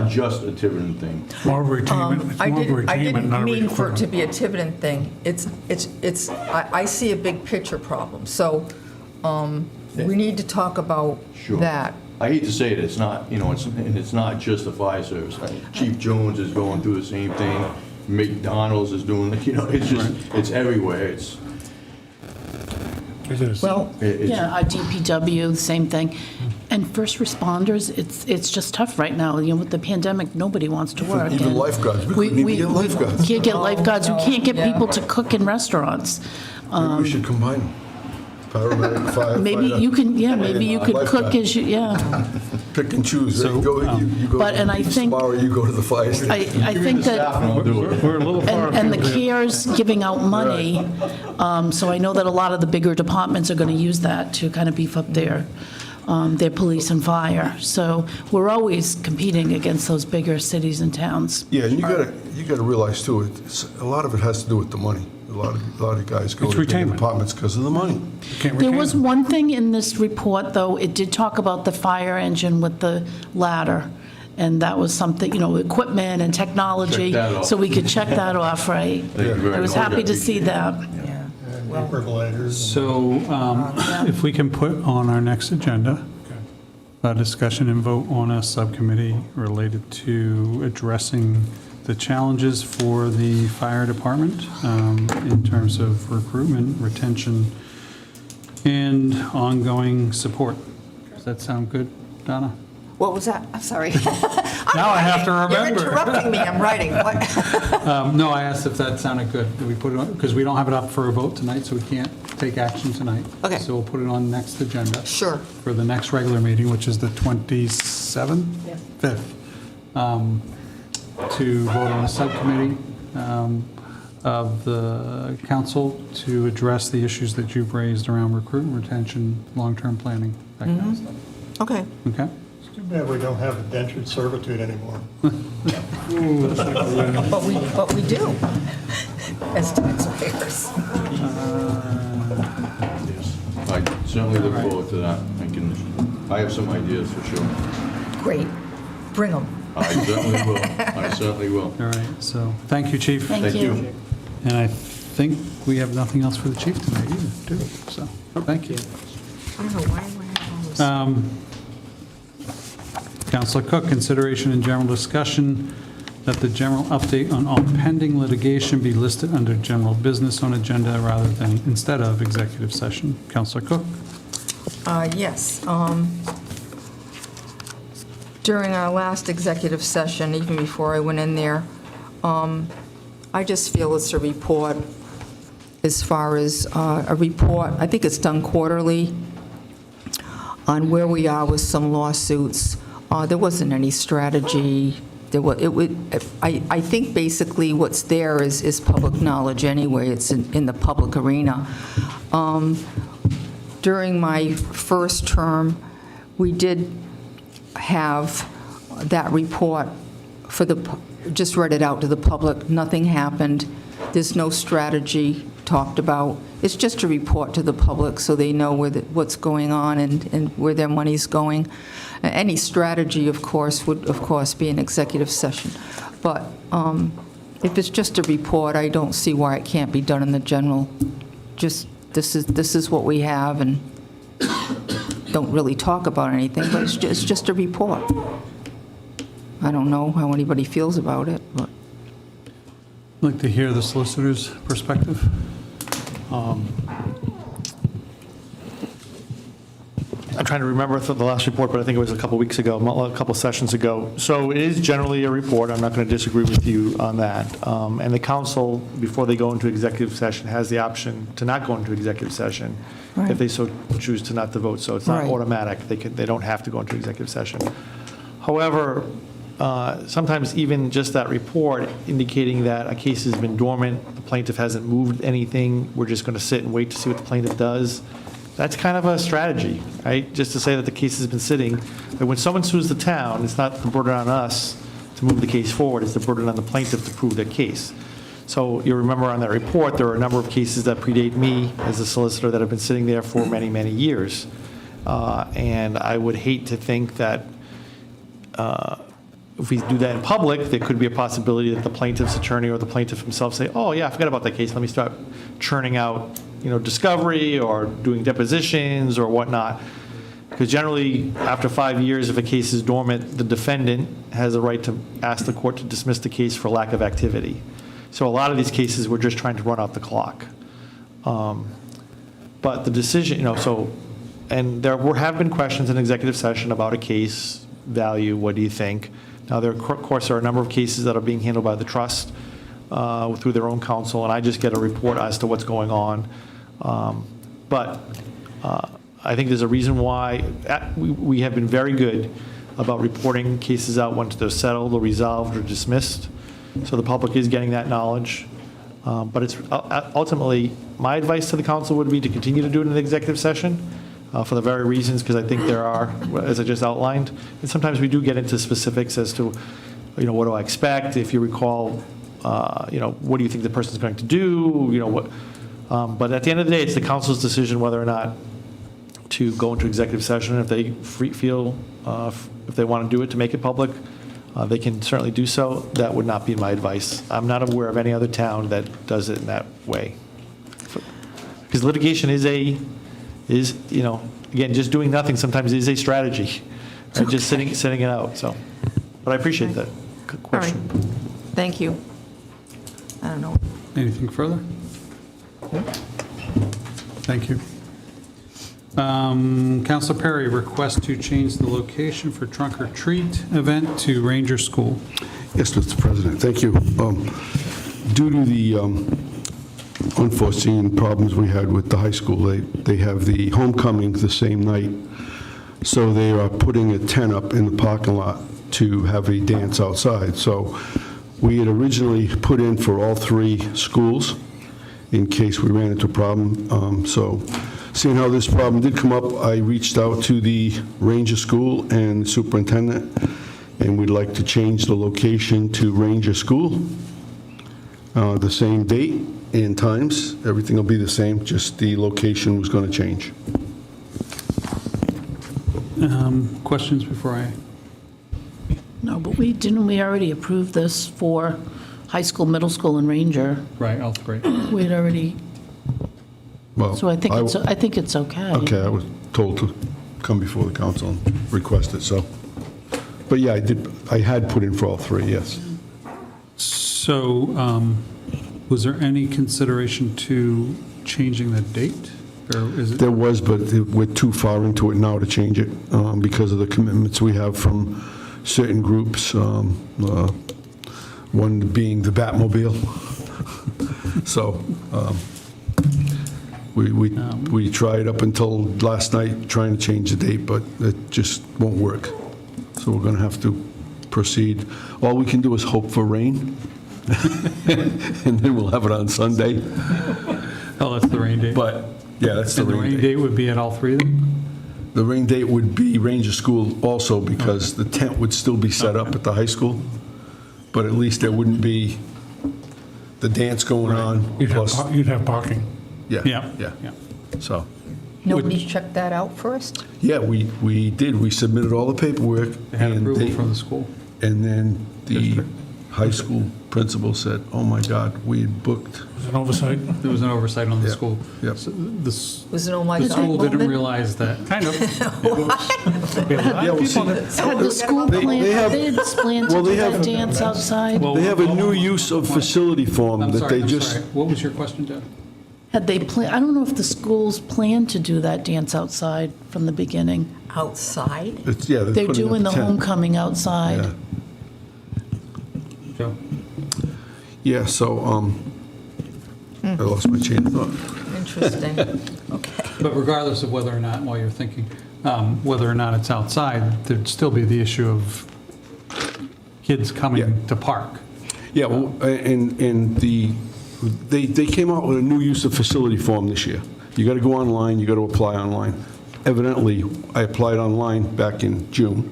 just a Tiverton thing. It's more of a retainment, it's I more of a didn't retainment, not a mean for it to recruitment. be a Tiverton thing. I see a big picture problem. So we need to talk about Sure. that. I hate to say it, it's not, you know, it's not just the fire service. Chief Jones is going through the same thing. McDonald's is doing, you know, it's just, it's everywhere. Well, yeah, our DPW, the same thing. And first responders, it's just tough right now. You know, with the pandemic, nobody wants to work. Even and lifeguards. We couldn't even get lifeguards. We can't get lifeguards. We can't get Yeah. people to cook in restaurants. Maybe we should combine them. Paramedic, firefighter. Maybe you can, maybe you could cook Lifeguard. as you, yeah. pick and choose. So, You go But- and I think- tomorrow, you go to the fire station. I think that, We're a little far. and the CARES giving out money, so I know that a lot of the bigger departments are going to use that to kind of beef up their police and fire. So we're always competing against those bigger cities and towns. Yeah, and you gotta realize too, a lot of it has to do with the money. A lot of guys go It's to big retainment. departments because of the money. There was one thing in this report, though, it did talk about the fire engine with the ladder, and that was something, equipment and technology. Check that off. So we could check that off, right? Thank you very I was much. happy to see that. And defibrillators. So if we can put on our next agenda, a discussion and vote on a subcommittee related to addressing the challenges for the fire department in terms of recruitment, retention, and ongoing support. Does that sound good, Donna? What was that? I'm sorry. Now I have to remember. You're interrupting me, I'm writing. What? No, I asked if that sounded good. Do we put it on, because we don't have it up for a vote tonight, so we can't take action tonight. Okay. So we'll put it on next agenda. Sure. For the next regular meeting, which is the 27th? 5th. To vote on a subcommittee of the council to address the issues that you've raised around recruitment, retention, long-term planning, that kind of stuff. Okay. Okay? It's too bad we don't have indentured servitude anymore. But we do, as taxpayers. I certainly look forward to that. I have some ideas for sure. Great. Bring them. I certainly will. I certainly will. All right, so, thank you, chief. Thank you. And I think we have nothing else for the chief tonight either, do we? So, thank you. I don't know why I have all this. Councilor Cook, consideration and general discussion that the general update on all pending litigation be listed under general business on agenda rather than instead of executive session. Councilor Cook? Yes. During our last executive session, even before I went in there, I just feel it's a report as far as a report, I think it's done quarterly, on where we are with some lawsuits. There wasn't any strategy. I think basically what's there is public knowledge anyway. It's in the public arena. During my first term, we did have that report just read it out to the public. Nothing happened. There's no strategy talked about. It's just a report to the public so they know what's going on and where their money's going. Any strategy, of course, would, of course, be an executive session. But if it's just a report, I don't see why it can't be done in the general. Just, this is what we have, and don't really talk about anything, but it's just a report. I don't know how anybody feels about it, but. I'd like to hear the solicitor's perspective. I'm trying to remember the last report, but I think it was a couple weeks ago, a couple sessions ago. So it is generally a report. I'm not going to disagree with you on that. And the council, before they go into executive session, has the option to not go into executive session Right. if they so choose to not to vote. So it's not Right. automatic. They don't have to go into executive session. However, sometimes even just that report indicating that a case has been dormant, the plaintiff hasn't moved anything, we're just going to sit and wait to see what the plaintiff does. That's kind of a strategy, right? Just to say that the case has been sitting. But when someone sues the town, it's not the burden on us to move the case forward, it's the burden on the plaintiff to prove their case. So you remember on that report, there are a number of cases that predate me as a solicitor that have been sitting there for many, many years. And I would hate to think that if we do that in public, there could be a possibility that the plaintiff's attorney or the plaintiff himself say, oh, yeah, I forgot about that case. Let me start churning out, discovery or doing depositions or whatnot. Because generally, after 5 years, if a case is dormant, the defendant has a right to ask the court to dismiss the case for lack of activity. So a lot of these cases, we're just trying to run out the clock. But the decision, and there have been questions in executive session about a case value. What do you think? Now, there, of course, are a number of cases that are being handled by the trust through their own counsel, and I just get a report as to what's going on. But I think there's a reason why we have been very good about reporting cases out once they're settled or resolved or dismissed. So the public is getting that knowledge. But it's ultimately, my advice to the council would be to continue to do it in an executive session for the very reasons, because I think there are, as I just outlined, and sometimes we do get into specifics as to, what do I expect? If you recall, what do you think the person's going to do? But at the end of the day, it's the council's decision whether or not to go into executive session. If they feel, if they want to do it to make it public, they can certainly do so. That would not be my advice. I'm not aware of any other town that does it in that way. Because litigation is, again, just doing nothing sometimes is a strategy, right? Just sitting it out, so. But I appreciate that question. All right. Thank you. I don't know. Anything further? Thank you. Councilor Perry, request to change the location for trunk or treat event to Ranger School. Yes, Mr. President, thank you. Due to the unforeseen problems we had with the high school, they have the homecoming the same night, so they are putting a tent up in the parking lot to have a dance outside. So we had originally put in for all 3 schools in case we ran into a problem. So seeing how this problem did come up, I reached out to the Ranger School and the superintendent, and we'd like to change the location to Ranger School. The same date and times, everything will be the same, just the location was going to change. Questions before I? No, but didn't we already approve this for high school, middle school, and Ranger? Right, all 3. We'd already, Well, so I think it's okay. Okay, I was told to come before the council and request it, so. But yeah, I had put in for all 3, yes. So, was there any consideration to changing the date? Or is it? There was, but we're too far into it now to change it because of the commitments we have from certain groups, one being the Batmobile. So we tried up until last night trying to change the date, but it just won't work. So we're going to have to proceed. All we can do is hope for rain, and then we'll have it on Sunday. Oh, that's the rain date. But, yeah, that's the And the rain rain date. date would be at all 3 of them? The rain date would be Ranger School also, because the tent would still be set up at the high school, but at least there wouldn't be the dance going on. You'd plus- have parking. Yeah, Yeah. yeah. So, Nobody checked that out first? yeah, we did. We submitted all the paperwork. They had and approval from the school. And then the high school principal said, oh my God, we had booked. Was it an oversight? There was an oversight on the Yeah, school. yep. So this- Was it, oh my The God school didn't moment? realize that, kind of. Yeah, well, see, Had the school They plan, have- they had planned to well, do they that have- dance outside? Well, they have a new use of facility form I'm that sorry, they I'm just. sorry. What was your question, Deb? Had they planned, I don't know if the schools planned to do that dance outside from the beginning. Outside? It's, yeah, They're putting up doing a the tent. homecoming Yeah. outside. Joe? Yeah, so, I lost my chain of thought. Interesting. Okay. But regardless of whether or not, while you're thinking, whether or not it's outside, there'd still be the issue of kids coming to park. Yeah, well, and they came out with a new use of facility form this year. You got to go online, you got to apply online. Evidently, I applied online back in June.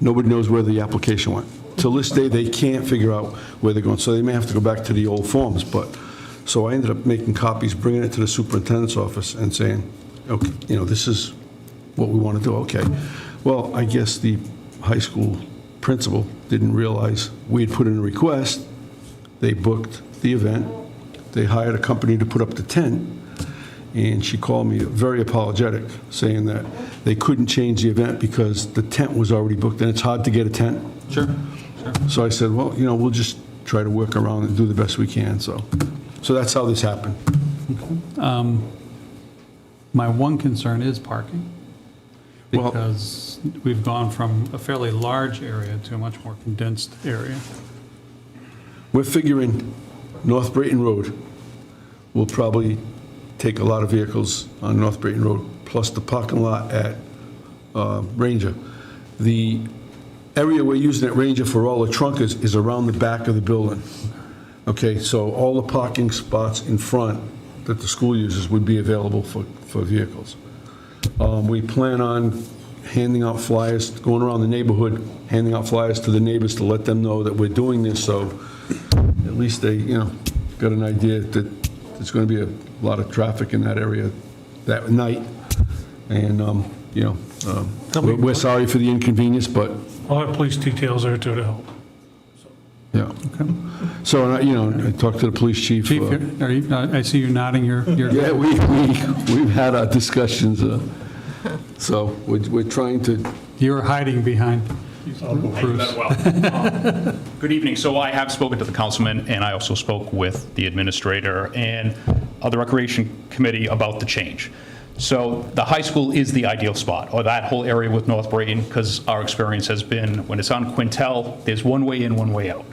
Nobody knows where the application went. Till this day, they can't figure out where they're going, so they may have to go back to the old forms, but, so I ended up making copies, bringing it to the superintendent's office and saying, okay, this is what we want to do, okay. Well, I guess the high school principal didn't realize we had put in a request, they booked the event, they hired a company to put up the tent, and she called me very apologetic, saying that they couldn't change the event because the tent was already booked, and it's hard to get a tent. Sure. So I said, well, we'll just try to work around and do the best we can, so that's how this happened. My one concern is parking, Well- because we've gone from a fairly large area to a much more condensed area. We're figuring North Brayton Road will probably take a lot of vehicles on North Brayton Road, plus the parking lot at Ranger. The area we're using at Ranger for all the trunkers is around the back of the building. Okay, so all the parking spots in front that the school uses would be available for vehicles. We plan on handing out flyers, going around the neighborhood, handing out flyers to the neighbors to let them know that we're doing this, so at least they, got an idea that there's going to be a lot of traffic in that area that night. And, we're sorry for the inconvenience, but, I'll have police details there too to help. yeah. So, I talked to the police chief. Chief, I see you nodding your. Yeah, we've had our discussions, so we're trying to. You're hiding behind Bruce. Good evening. So I have spoken to the councilman, and I also spoke with the administrator and the Recreation Committee about the change. So the high school is the ideal spot, or that whole area with North Brayton, because our experience has been, when it's on Quintel, there's one way in, one way out.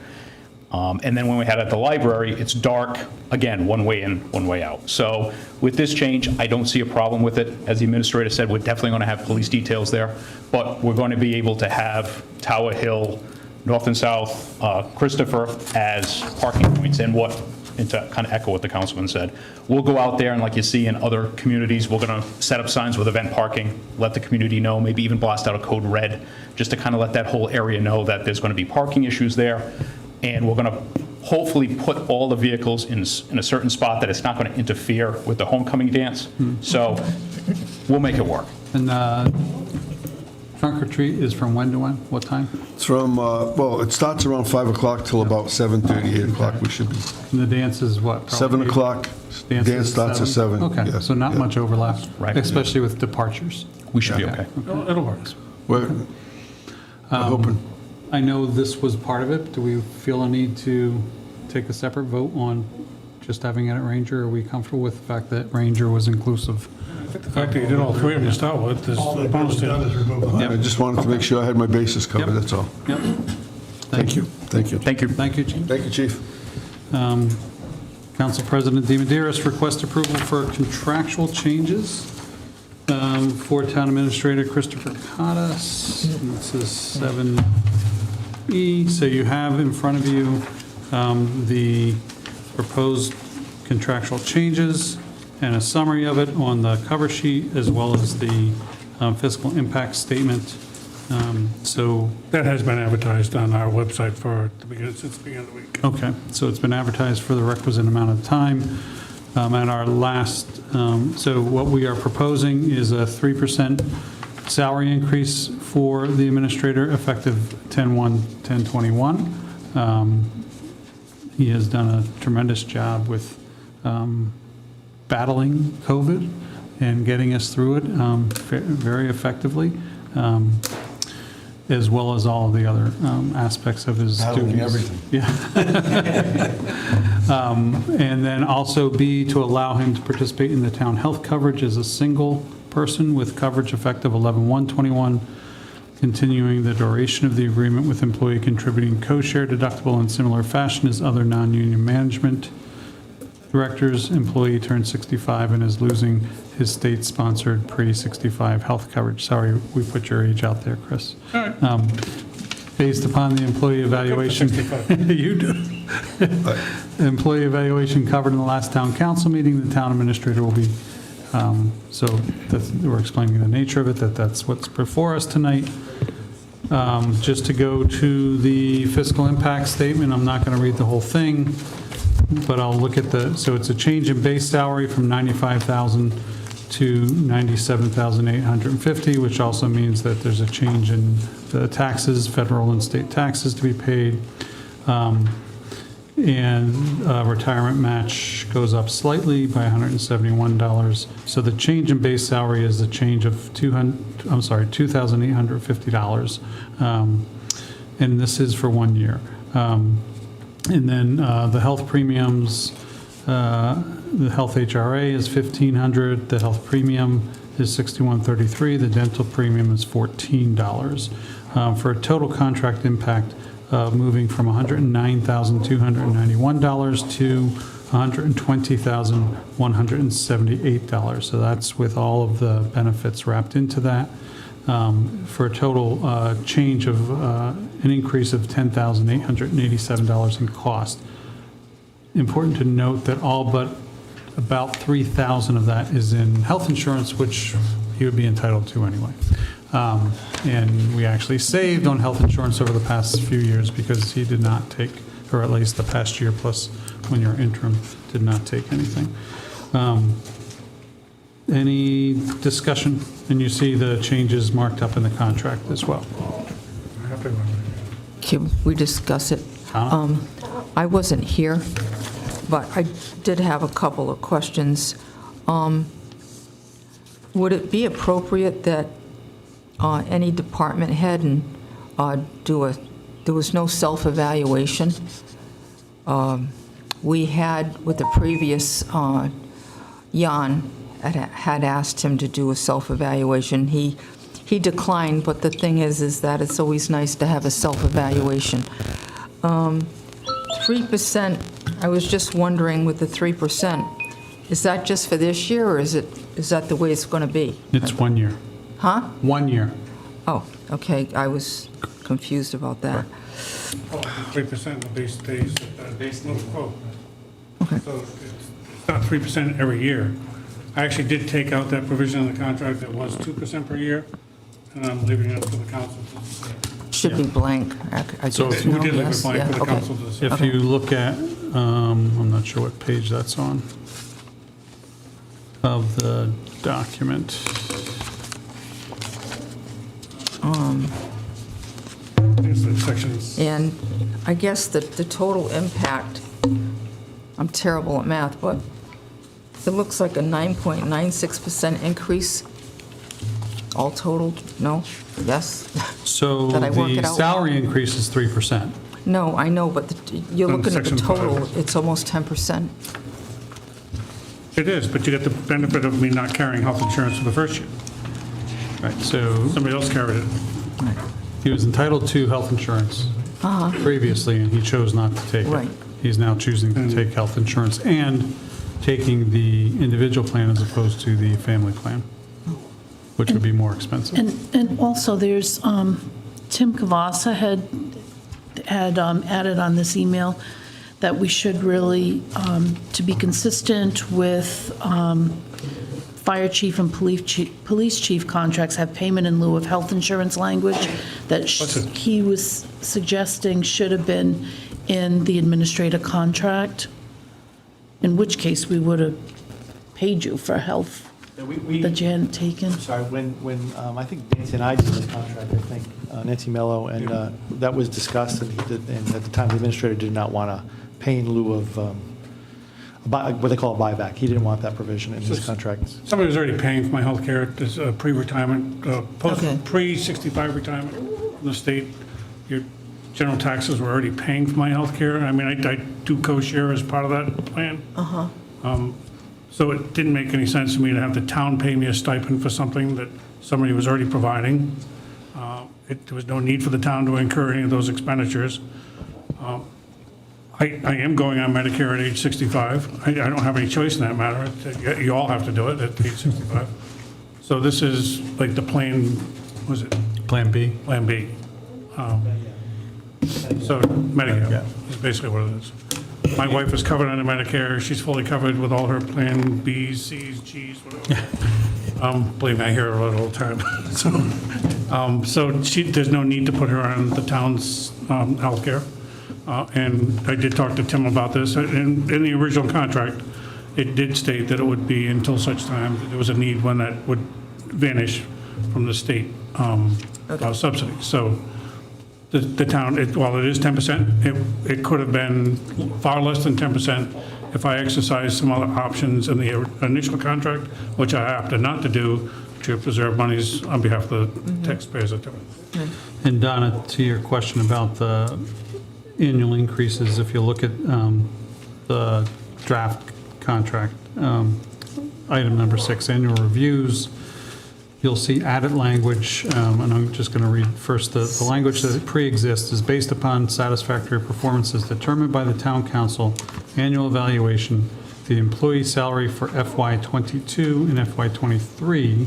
And then when we had it at the library, it's dark, again, one way in, one way out. So with this change, I don't see a problem with it. As the administrator said, we're definitely going to have police details there, but we're going to be able to have Tower Hill, North and South, Christopher as parking points. And to kind of echo what the councilman said, we'll go out there, and like you see in other communities, we're going to set up signs with event parking, let the community know, maybe even blast out a code red, just to kind of let that whole area know that there's going to be parking issues there. And we're going to hopefully put all the vehicles in a certain spot that it's not going to interfere with the homecoming dance. So we'll make it work. And trunk or treat is from when to when? What time? It's from, it starts around 5 o'clock till about 7:30, 8 o'clock we should be. And the dance is what? 7 o'clock, dance starts at 7. Okay, yeah, so not yeah. much overlap, Right. Especially with departures. We should be okay. It'll work. We're hoping. I know this was part of it. Do we feel a need to take a separate vote on just having it at Ranger? Are we comfortable with the fact that Ranger was inclusive? The fact that you did all three of them to start with is All they've bonus done is to remove the I just wanted to make sure I had my bases covered, that's all. Yep. Thank you. Thank you. Thank you. Thank you, Chief. Thank you, Chief. Council President deMedeiros requests approval for contractual changes for Town Administrator Christopher Cotta. This is 7E. So you have in front of you the proposed contractual changes and a summary of it on the cover sheet, as well as the fiscal impact statement. So, that has been advertised on our website since the beginning of the week. okay, so it's been advertised for the requisite amount of time. At our last, so what we are proposing is a 3% salary increase for the administrator effective 10/1/1021. He has done a tremendous job with battling COVID and getting us through it very effectively, as well as all of the other aspects of his Battling duties. everything. Yeah. And then also B, to allow him to participate in the town health coverage as a single person with coverage effective 11/1/21, continuing the duration of the agreement with employee contributing co-share deductible in similar fashion as other non-union management directors. Employee turned 65 and is losing his state-sponsored pre-65 health coverage. Sorry, we put your age out there, Chris. Based upon the employee evaluation. You do. Employee evaluation covered in the last town council meeting, the town administrator will be, we're explaining the nature of it, that's what's before us tonight. Just to go to the fiscal impact statement, I'm not going to read the whole thing, but I'll look at so it's a change in base salary from $95,000 to $97,850, which also means that there's a change in the taxes, federal and state taxes to be paid. And retirement match goes up slightly by $171. So the change in base salary is a change of $2,850. And this is for 1 year. And then the health premiums, the health HRA is $1,500, the health premium is $61.33, the dental premium is $14, for a total contract impact moving from $109,291 to $120,178. So that's with all of the benefits wrapped into that. for a total change of an increase of $10,887 in cost. Important to note that all but about $3,000 of that is in health insurance, which he would be entitled to anyway. And we actually saved on health insurance over the past few years because he did not take, or at least the past year plus when you're interim, did not take anything. Any discussion? And you see the changes marked up in the contract as well. Can we discuss it? Donna? I wasn't here, but I did have a couple of questions. Would it be appropriate that any department head and there was no self-evaluation? We had, with the previous Jan, had asked him to do a self-evaluation. He declined, but the thing is that it's always nice to have a self-evaluation. 3%, I was just wondering with the 3%, is that just for this year, or is that the way it's going to be? It's 1 year. Huh? 1 year. Oh, okay, I was confused about that. 3% of the base stays at that base quote. Okay. So it's not 3% every year. I actually did take out that provision in the contract that was 2% per year, and I'm leaving it up to the council to decide. Should be blank. So We did leave it blank for the council to decide. If you look at, I'm not sure what page that's on, of the document. It's the sections. And I guess the total impact, I'm terrible at math, but it looks like a 9.96% increase, all totaled, no? Yes? So Did I work it the out? salary increase is 3%. No, I know, but you're On looking at the section total, 5. it's almost 10%. It is, but you get the benefit of me not carrying health insurance for the first year. Right, so Somebody else carried it. he was entitled to health insurance previously, and he chose not to take it. Right. He's now choosing to take health insurance and taking the individual plan as opposed to the family plan, which would be more expensive. And also, there's, Tim Cavassa had added on this email that we should really, to be consistent with fire chief and police chief contracts, have payment in lieu of health insurance language that he was suggesting should have been in the administrator contract, in which case we would have paid you for health that you hadn't taken. Sorry, when I think Nancy and I did this contract, I think, Nancy Mello, and that was discussed, and at the time, the administrator did not want to pay in lieu of what they call a buyback. He didn't want that provision in his contract. Somebody was already paying for my health care, this pre-retirement, pre-65 retirement from the state. Your general taxes were already paying for my health care. I mean, I do co-share as part of that plan. So it didn't make any sense to me to have the town pay me a stipend for something that somebody was already providing. There was no need for the town to incur any of those expenditures. I am going on Medicare at age 65. I don't have any choice in that matter. You all have to do it at age 65. So this is like the plan, was it? Plan B? Plan B. So Medicare is basically what it is. My wife is covered under Medicare. She's fully covered with all her Plan Bs, Cs, Gs, whatever. Believe me, I hear her all the time. So there's no need to put her on the town's healthcare. And I did talk to Tim about this. In the original contract, it did state that it would be until such time that there was a need when that would vanish from the state subsidy. So the town, while it is 10%, it could have been far less than 10% if I exercised some other options in the initial contract, which I opted not to do to preserve monies on behalf of the taxpayers of Tiverton. And Donna, to your question about the annual increases, if you look at the draft contract, item number 6, annual reviews, you'll see added language, and I'm just going to read first the language that pre-exists is based upon satisfactory performances determined by the town council, annual evaluation, the employee salary for FY22 and FY23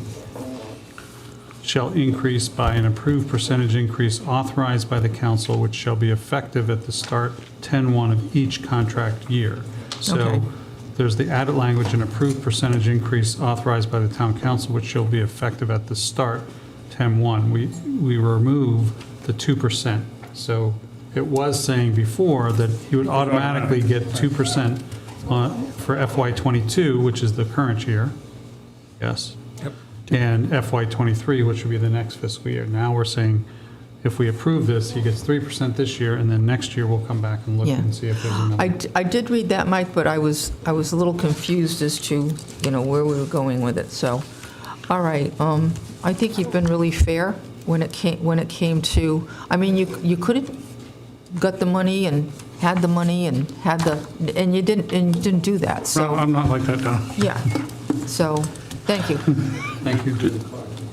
shall increase by an approved percentage increase authorized by the council, which shall be effective at the start 10/1 of each contract year. So Okay. there's the added language, an approved percentage increase authorized by the town council, which shall be effective at the start 10/1. We remove the 2%. So it was saying before that he would automatically get 2% for FY '22, which is the current year. Yes? And FY '23, which would be the next fiscal year. Now we're saying, if we approve this, he gets 3% this year, and then next year we'll come back and look Yeah. and see if there's another. I did read that, Mike, but I was a little confused as to, where we were going with it, so. All right, I think you've been really fair when it came to, I mean, you could have got the money and had the money and and you didn't do that, No, so, I'm not like that, Donna. yeah. So, thank you. Thank you.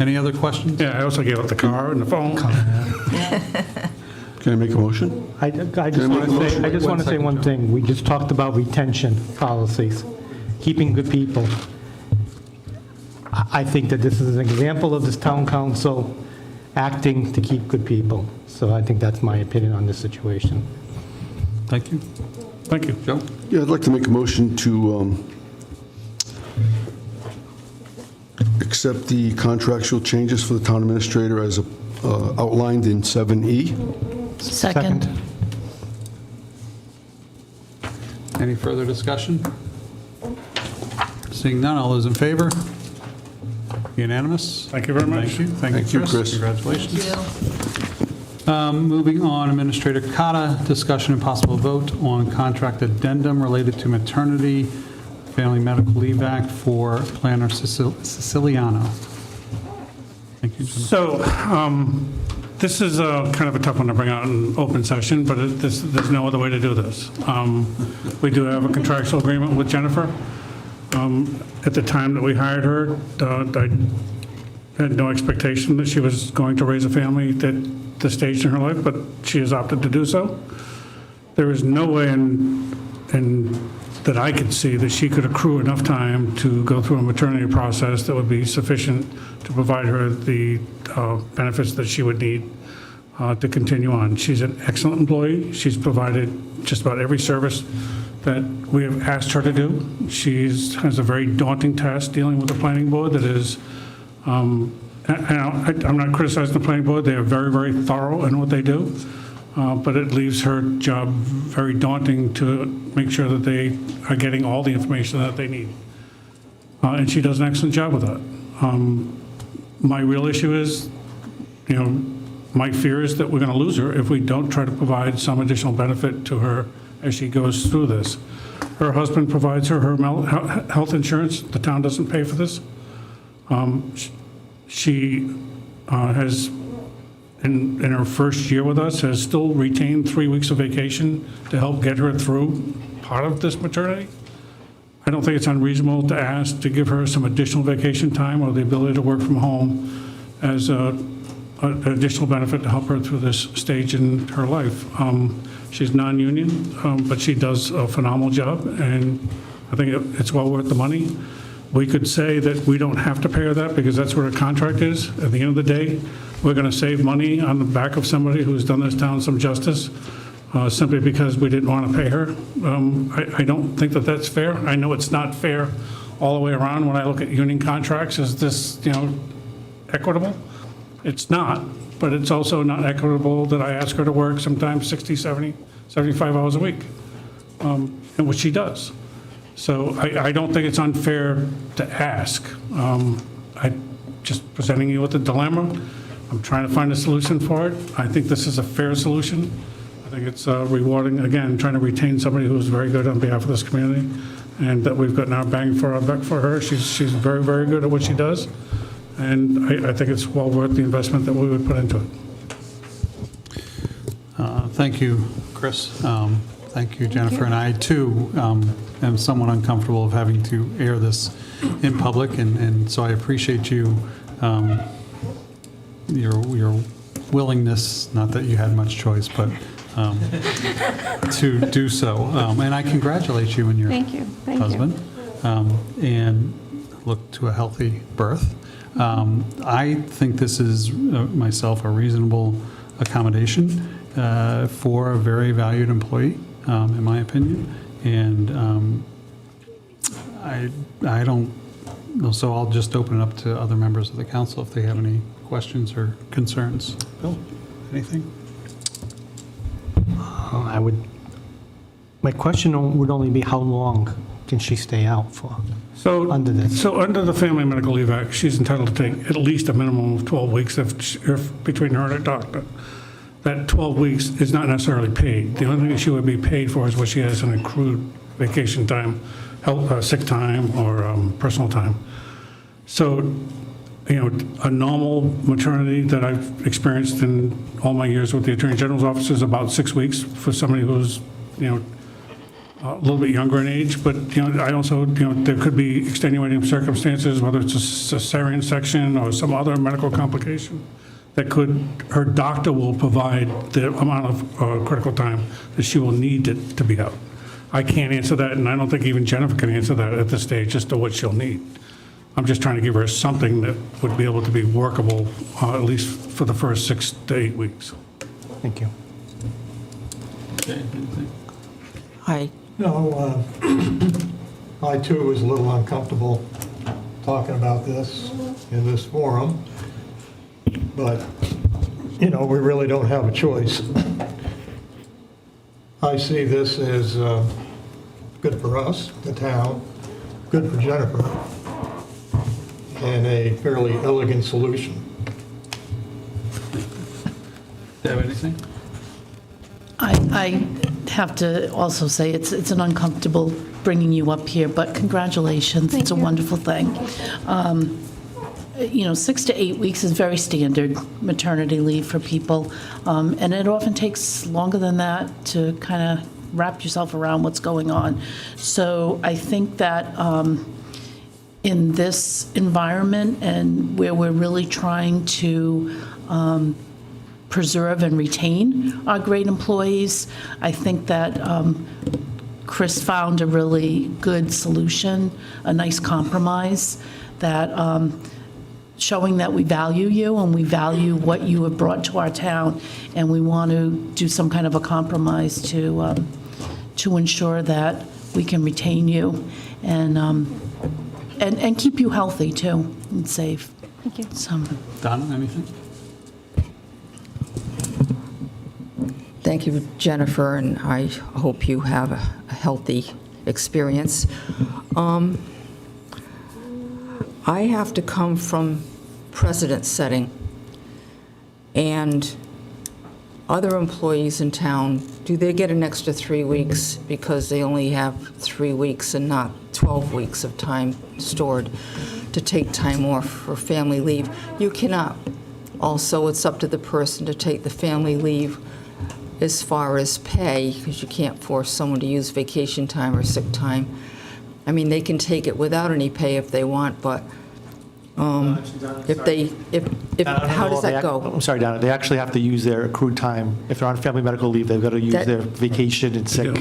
Any other questions? Yeah, I also gave up the car and the phone. Can I make a motion? I just want to say one thing. We just talked about retention policies, keeping good people. I think that this is an example of this town council acting to keep good people. So I think that's my opinion on this situation. Thank you. Thank you. Joe? Yeah, I'd like to make a motion to accept the contractual changes for the town administrator as outlined in 7E. Second. Any further discussion? Seeing none, all those in favor? Unanimous? Thank you very much. Thank you. Thank you, Chris. Congratulations. Moving on, Administrator Cotta, discussion and possible vote on contract addendum related to maternity, Family Medical Leave Act for Planner Siciliano. Thank you, Jim. So, this is kind of a tough one to bring out in open session, but there's no other way to do this. We do have a contractual agreement with Jennifer. At the time that we hired her, I had no expectation that she was going to raise a family at this stage in her life, but she has opted to do so. There is no way that I could see that she could accrue enough time to go through a maternity process that would be sufficient to provide her the benefits that she would need to continue on. She's an excellent employee. She's provided just about every service that we have asked her to do. She has a very daunting task dealing with the planning board that is, I'm not criticizing the planning board. They are very, very thorough in what they do. But it leaves her job very daunting to make sure that they are getting all the information that they need. And she does an excellent job with that. My real issue is, my fear is that we're going to lose her if we don't try to provide some additional benefit to her as she goes through this. Her husband provides her health insurance. The town doesn't pay for this. She has, in her first year with us, has still retained 3 weeks of vacation to help get her through part of this maternity. I don't think it's unreasonable to ask to give her some additional vacation time or the ability to work from home as an additional benefit to help her through this stage in her life. She's non-union, but she does a phenomenal job, and I think it's well worth the money. We could say that we don't have to pay her that because that's what her contract is. At the end of the day, we're going to save money on the back of somebody who's done this town some justice simply because we didn't want to pay her. I don't think that that's fair. I know it's not fair all the way around when I look at union contracts. Is this, equitable? It's not, but it's also not equitable that I ask her to work sometimes 60, 70, 75 hours a week, and which she does. So I don't think it's unfair to ask. I'm just presenting you with a dilemma. I'm trying to find a solution for it. I think this is a fair solution. I think it's rewarding, again, trying to retain somebody who's very good on behalf of this community, and that we've gotten our bang for our buck for her. She's very, very good at what she does, and I think it's well worth the investment that we would put into it. Thank you, Chris. Thank you, Jennifer. And I, too, am somewhat uncomfortable of having to air this in public, and so I appreciate you, your willingness, not that you had much choice, but to do so. And I congratulate you and your Thank you. Thank husband. And look to a healthy birth. I think this is, myself, a reasonable accommodation for a very valued employee, in my opinion. And I don't, so I'll just open it up to other members of the council if they have any questions or concerns. Bill, anything? My question would only be how long can she stay out for? So, Under this. so under the Family Medical Leave Act, she's entitled to take at least a minimum of 12 weeks if between her and her doctor. That 12 weeks is not necessarily paid. The only thing she would be paid for is what she has in accrued vacation time, health, sick time, or personal time. So, a normal maternity that I've experienced in all my years with the Attorney General's office is about 6 weeks for somebody who's, a little bit younger in age, but, I also, there could be extenuating circumstances, whether it's a cesarean section or some other medical complication that her doctor will provide the amount of critical time that she will need to be out. I can't answer that, and I don't think even Jennifer can answer that at this stage, just to what she'll need. I'm just trying to give her something that would be able to be workable, at least for the first 6 to 8 weeks. Thank you. Okay, anything? No, I too was a little uncomfortable talking about this in this forum, but, we really don't have a choice. I see this as good for us, the town, good for Jennifer, and a fairly elegant solution. Do you have anything? I have to also say it's an uncomfortable bringing you up here, but congratulations. It's a wonderful thing. 6 to 8 weeks is very standard maternity leave for people, and it often takes longer than that to kind of wrap yourself around what's going on. So I think that in this environment and where we're really trying to preserve and retain our great employees, I think that Chris found a really good solution, a nice compromise that showing that we value you and we value what you have brought to our town, and we want to do some kind of a compromise to ensure that we can retain you and keep you healthy too and safe. Thank you. Donna, anything? Thank you, Jennifer, and I hope you have a healthy experience. I have to come from precedent setting, and other employees in town, do they get an extra 3 weeks because they only have 3 weeks and not 12 weeks of time stored to take time off for family leave? You cannot. Also, it's up to the person to take the family leave as far as pay, because you can't force someone to use vacation time or sick time. I mean, they can take it without any pay if they want, but how does that go? I'm sorry, Donna, they actually have to use their accrued time. If they're on family medical leave, they've got to use their vacation and sick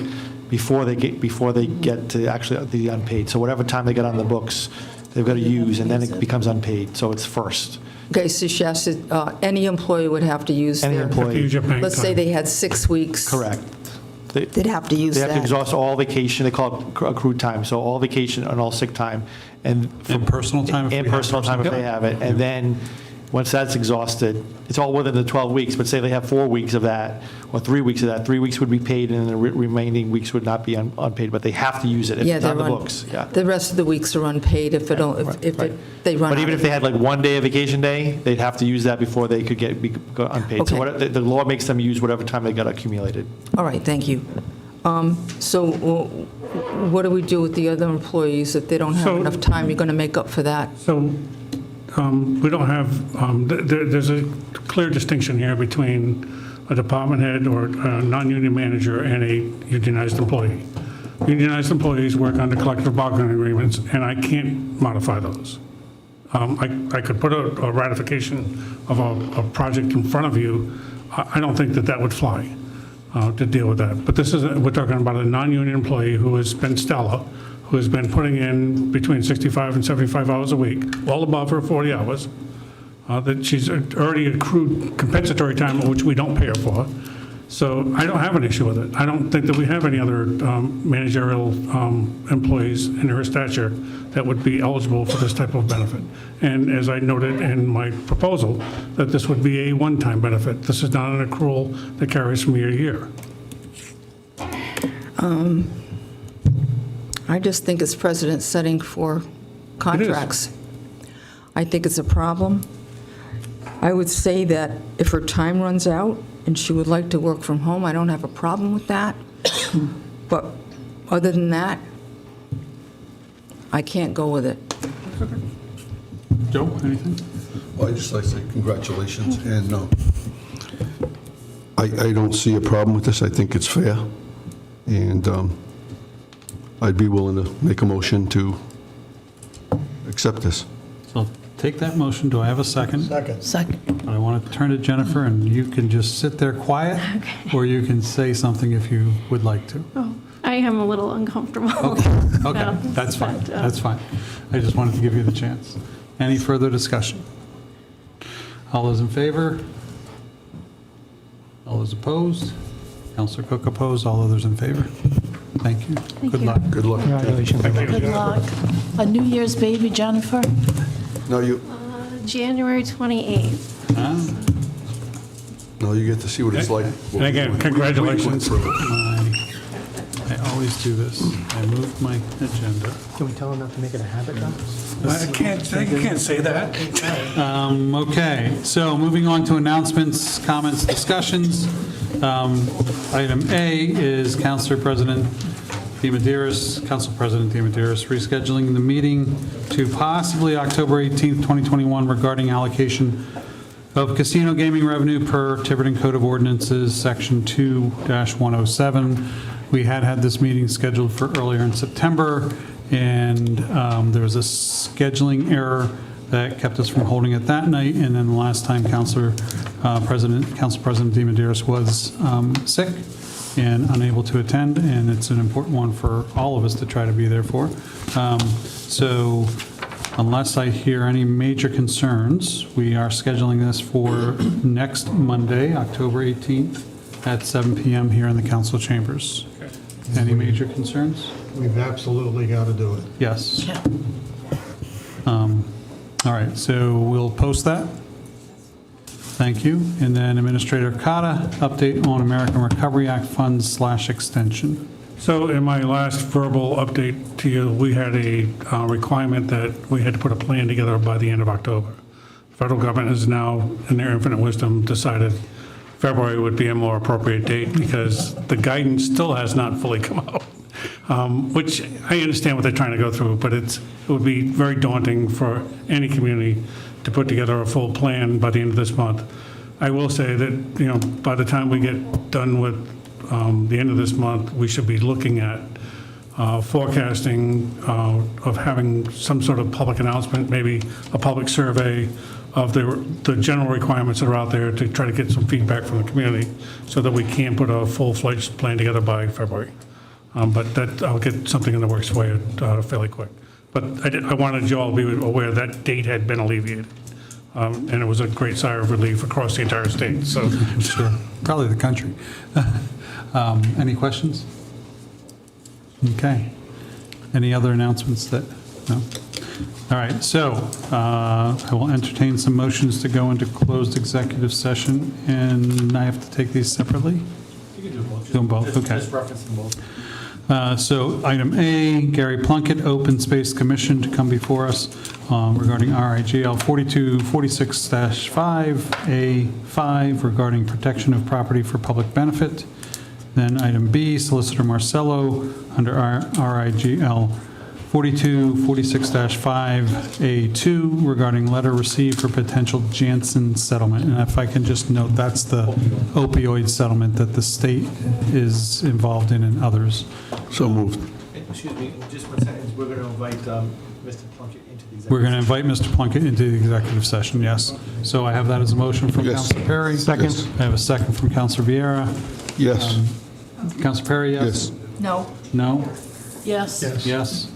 before they get to actually the unpaid. So whatever time they get on the books, they've got to use, and then it becomes unpaid, so it's first. Okay, so she has to, any employee would have to use Any their, employee. let's say they had 6 weeks. Correct. They'd have to use They have to that. exhaust all vacation, they call it accrued time, so all vacation and all sick time. And personal time if we And have personal time if personal- they have it. And then, once that's exhausted, it's all within the 12 weeks, but say they have 4 weeks of that, or 3 weeks of that, 3 weeks would be paid, and the remaining weeks would not be unpaid, but they have to use it if it's on the books. Yeah. The rest of the weeks are unpaid if they run But out even of if they had like 1 day of vacation day, they'd have to use that before they could go unpaid. So Okay. the law makes them use whatever time they got accumulated. All right, thank you. So what do we do with the other employees if they don't have So- enough time? You're going to make up for that? So we don't have, there's a clear distinction here between a department head or a non-union manager and a unionized employee. Unionized employees work under collective bargaining agreements, and I can't modify those. I could put a ratification of a project in front of you. I don't think that would fly to deal with that. But we're talking about a non-union employee who has been stellar, who has been putting in between 65 and 75 hours a week, well above her 40 hours, that she's already accrued compensatory time, which we don't pay her for. So I don't have an issue with it. I don't think that we have any other managerial employees in her stature that would be eligible for this type of benefit. And as I noted in my proposal, that this would be a one-time benefit. This is not an accrual that carries from year to year. I just think it's precedent setting for contracts. I think it's a problem. I would say that if her time runs out and she would like to work from home, I don't have a problem with that. But other than that, I can't go with it. Joe, anything? Well, I'd just like to say congratulations, and I don't see a problem with this. I think it's fair, and I'd be willing to make a motion to accept this. So take that motion. Do I have a second? Second. I want to turn to Jennifer, and you can just sit there quiet, or you can say something if you would like to. Oh, I am a little uncomfortable. Okay, that's fine, that's fine. I just wanted to give you the chance. Any further discussion? All those in favor? All those opposed? Councilor Cook opposed, all others in favor? Thank you. Good luck. Good luck. Congratulations. Good luck. A New Year's baby, Jennifer? Now you, January 28th. now you get to see what it's like. And again, congratulations. I always do this. I move my agenda. Can we tell them not to make it a habit, though? You can't say that. Okay, so moving on to announcements, comments, discussions. Item A is Council President DeMedeiros rescheduling the meeting to possibly October 18th, 2021 regarding allocation of casino gaming revenue per Tiverton Code of Ordinances, Section 2-107. We had this meeting scheduled for earlier in September, and there was a scheduling error that kept us from holding it that night. And then the last time Council President DeMedeiros was sick and unable to attend, and it's an important one for all of us to try to be there for. So unless I hear any major concerns, we are scheduling this for next Monday, October 18th at 7 p.m. here in the council chambers. Any major concerns? We've absolutely got to do it. Yes. All right, so we'll post that. Thank you. And then Administrator Cotta, update on American Recovery Act funds / extension. So in my last verbal update to you, we had a requirement that we had to put a plan together by the end of October. The federal government has now, in their infinite wisdom, decided February would be a more appropriate date because the guidance still has not fully come out, which I understand what they're trying to go through, but it would be very daunting for any community to put together a full plan by the end of this month. I will say that, by the time we get done with the end of this month, we should be looking at forecasting of having some sort of public announcement, maybe a public survey of the general requirements that are out there to try to get some feedback from the community so that we can put a full-fledged plan together by February. But that I'll get something in the works for you fairly quick. But I wanted you all to be aware that date had been alleviated. And it was a great sigh of relief across the entire state. So Sure, probably the country. Any questions? Okay. Any other announcements that, no? All right, so I will entertain some motions to go into closed executive session, and I have to take these separately? You can do both. Do them both, okay. Just reference them both. So item A, Gary Plunkett, Open Space Commission, to come before us regarding RIGL 4246-5A5 regarding protection of property for public benefit. Then item B, Solicitor Marcello under RIGL 4246-5A2 regarding letter received for potential Janssen settlement. And if I can just note, that's the opioid settlement that the state is involved in and others. So moved. Excuse me, just 1 second. We're going to invite Mr. Plunkett into the executive. We're going to invite Mr. Plunkett into the executive session, yes. So I have that as a motion from Yes. Councilor Perry. Second. Yes. I have a second from Councilor Vieira. Yes. Councilor Perry, yes? No. No? Yes. Yes?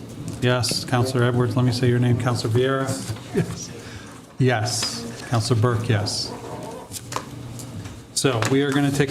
Yes. Counselor Edwards, let me say your name. Counselor Vieira? Yes. Yes. Counselor Burke, yes. So we are going to take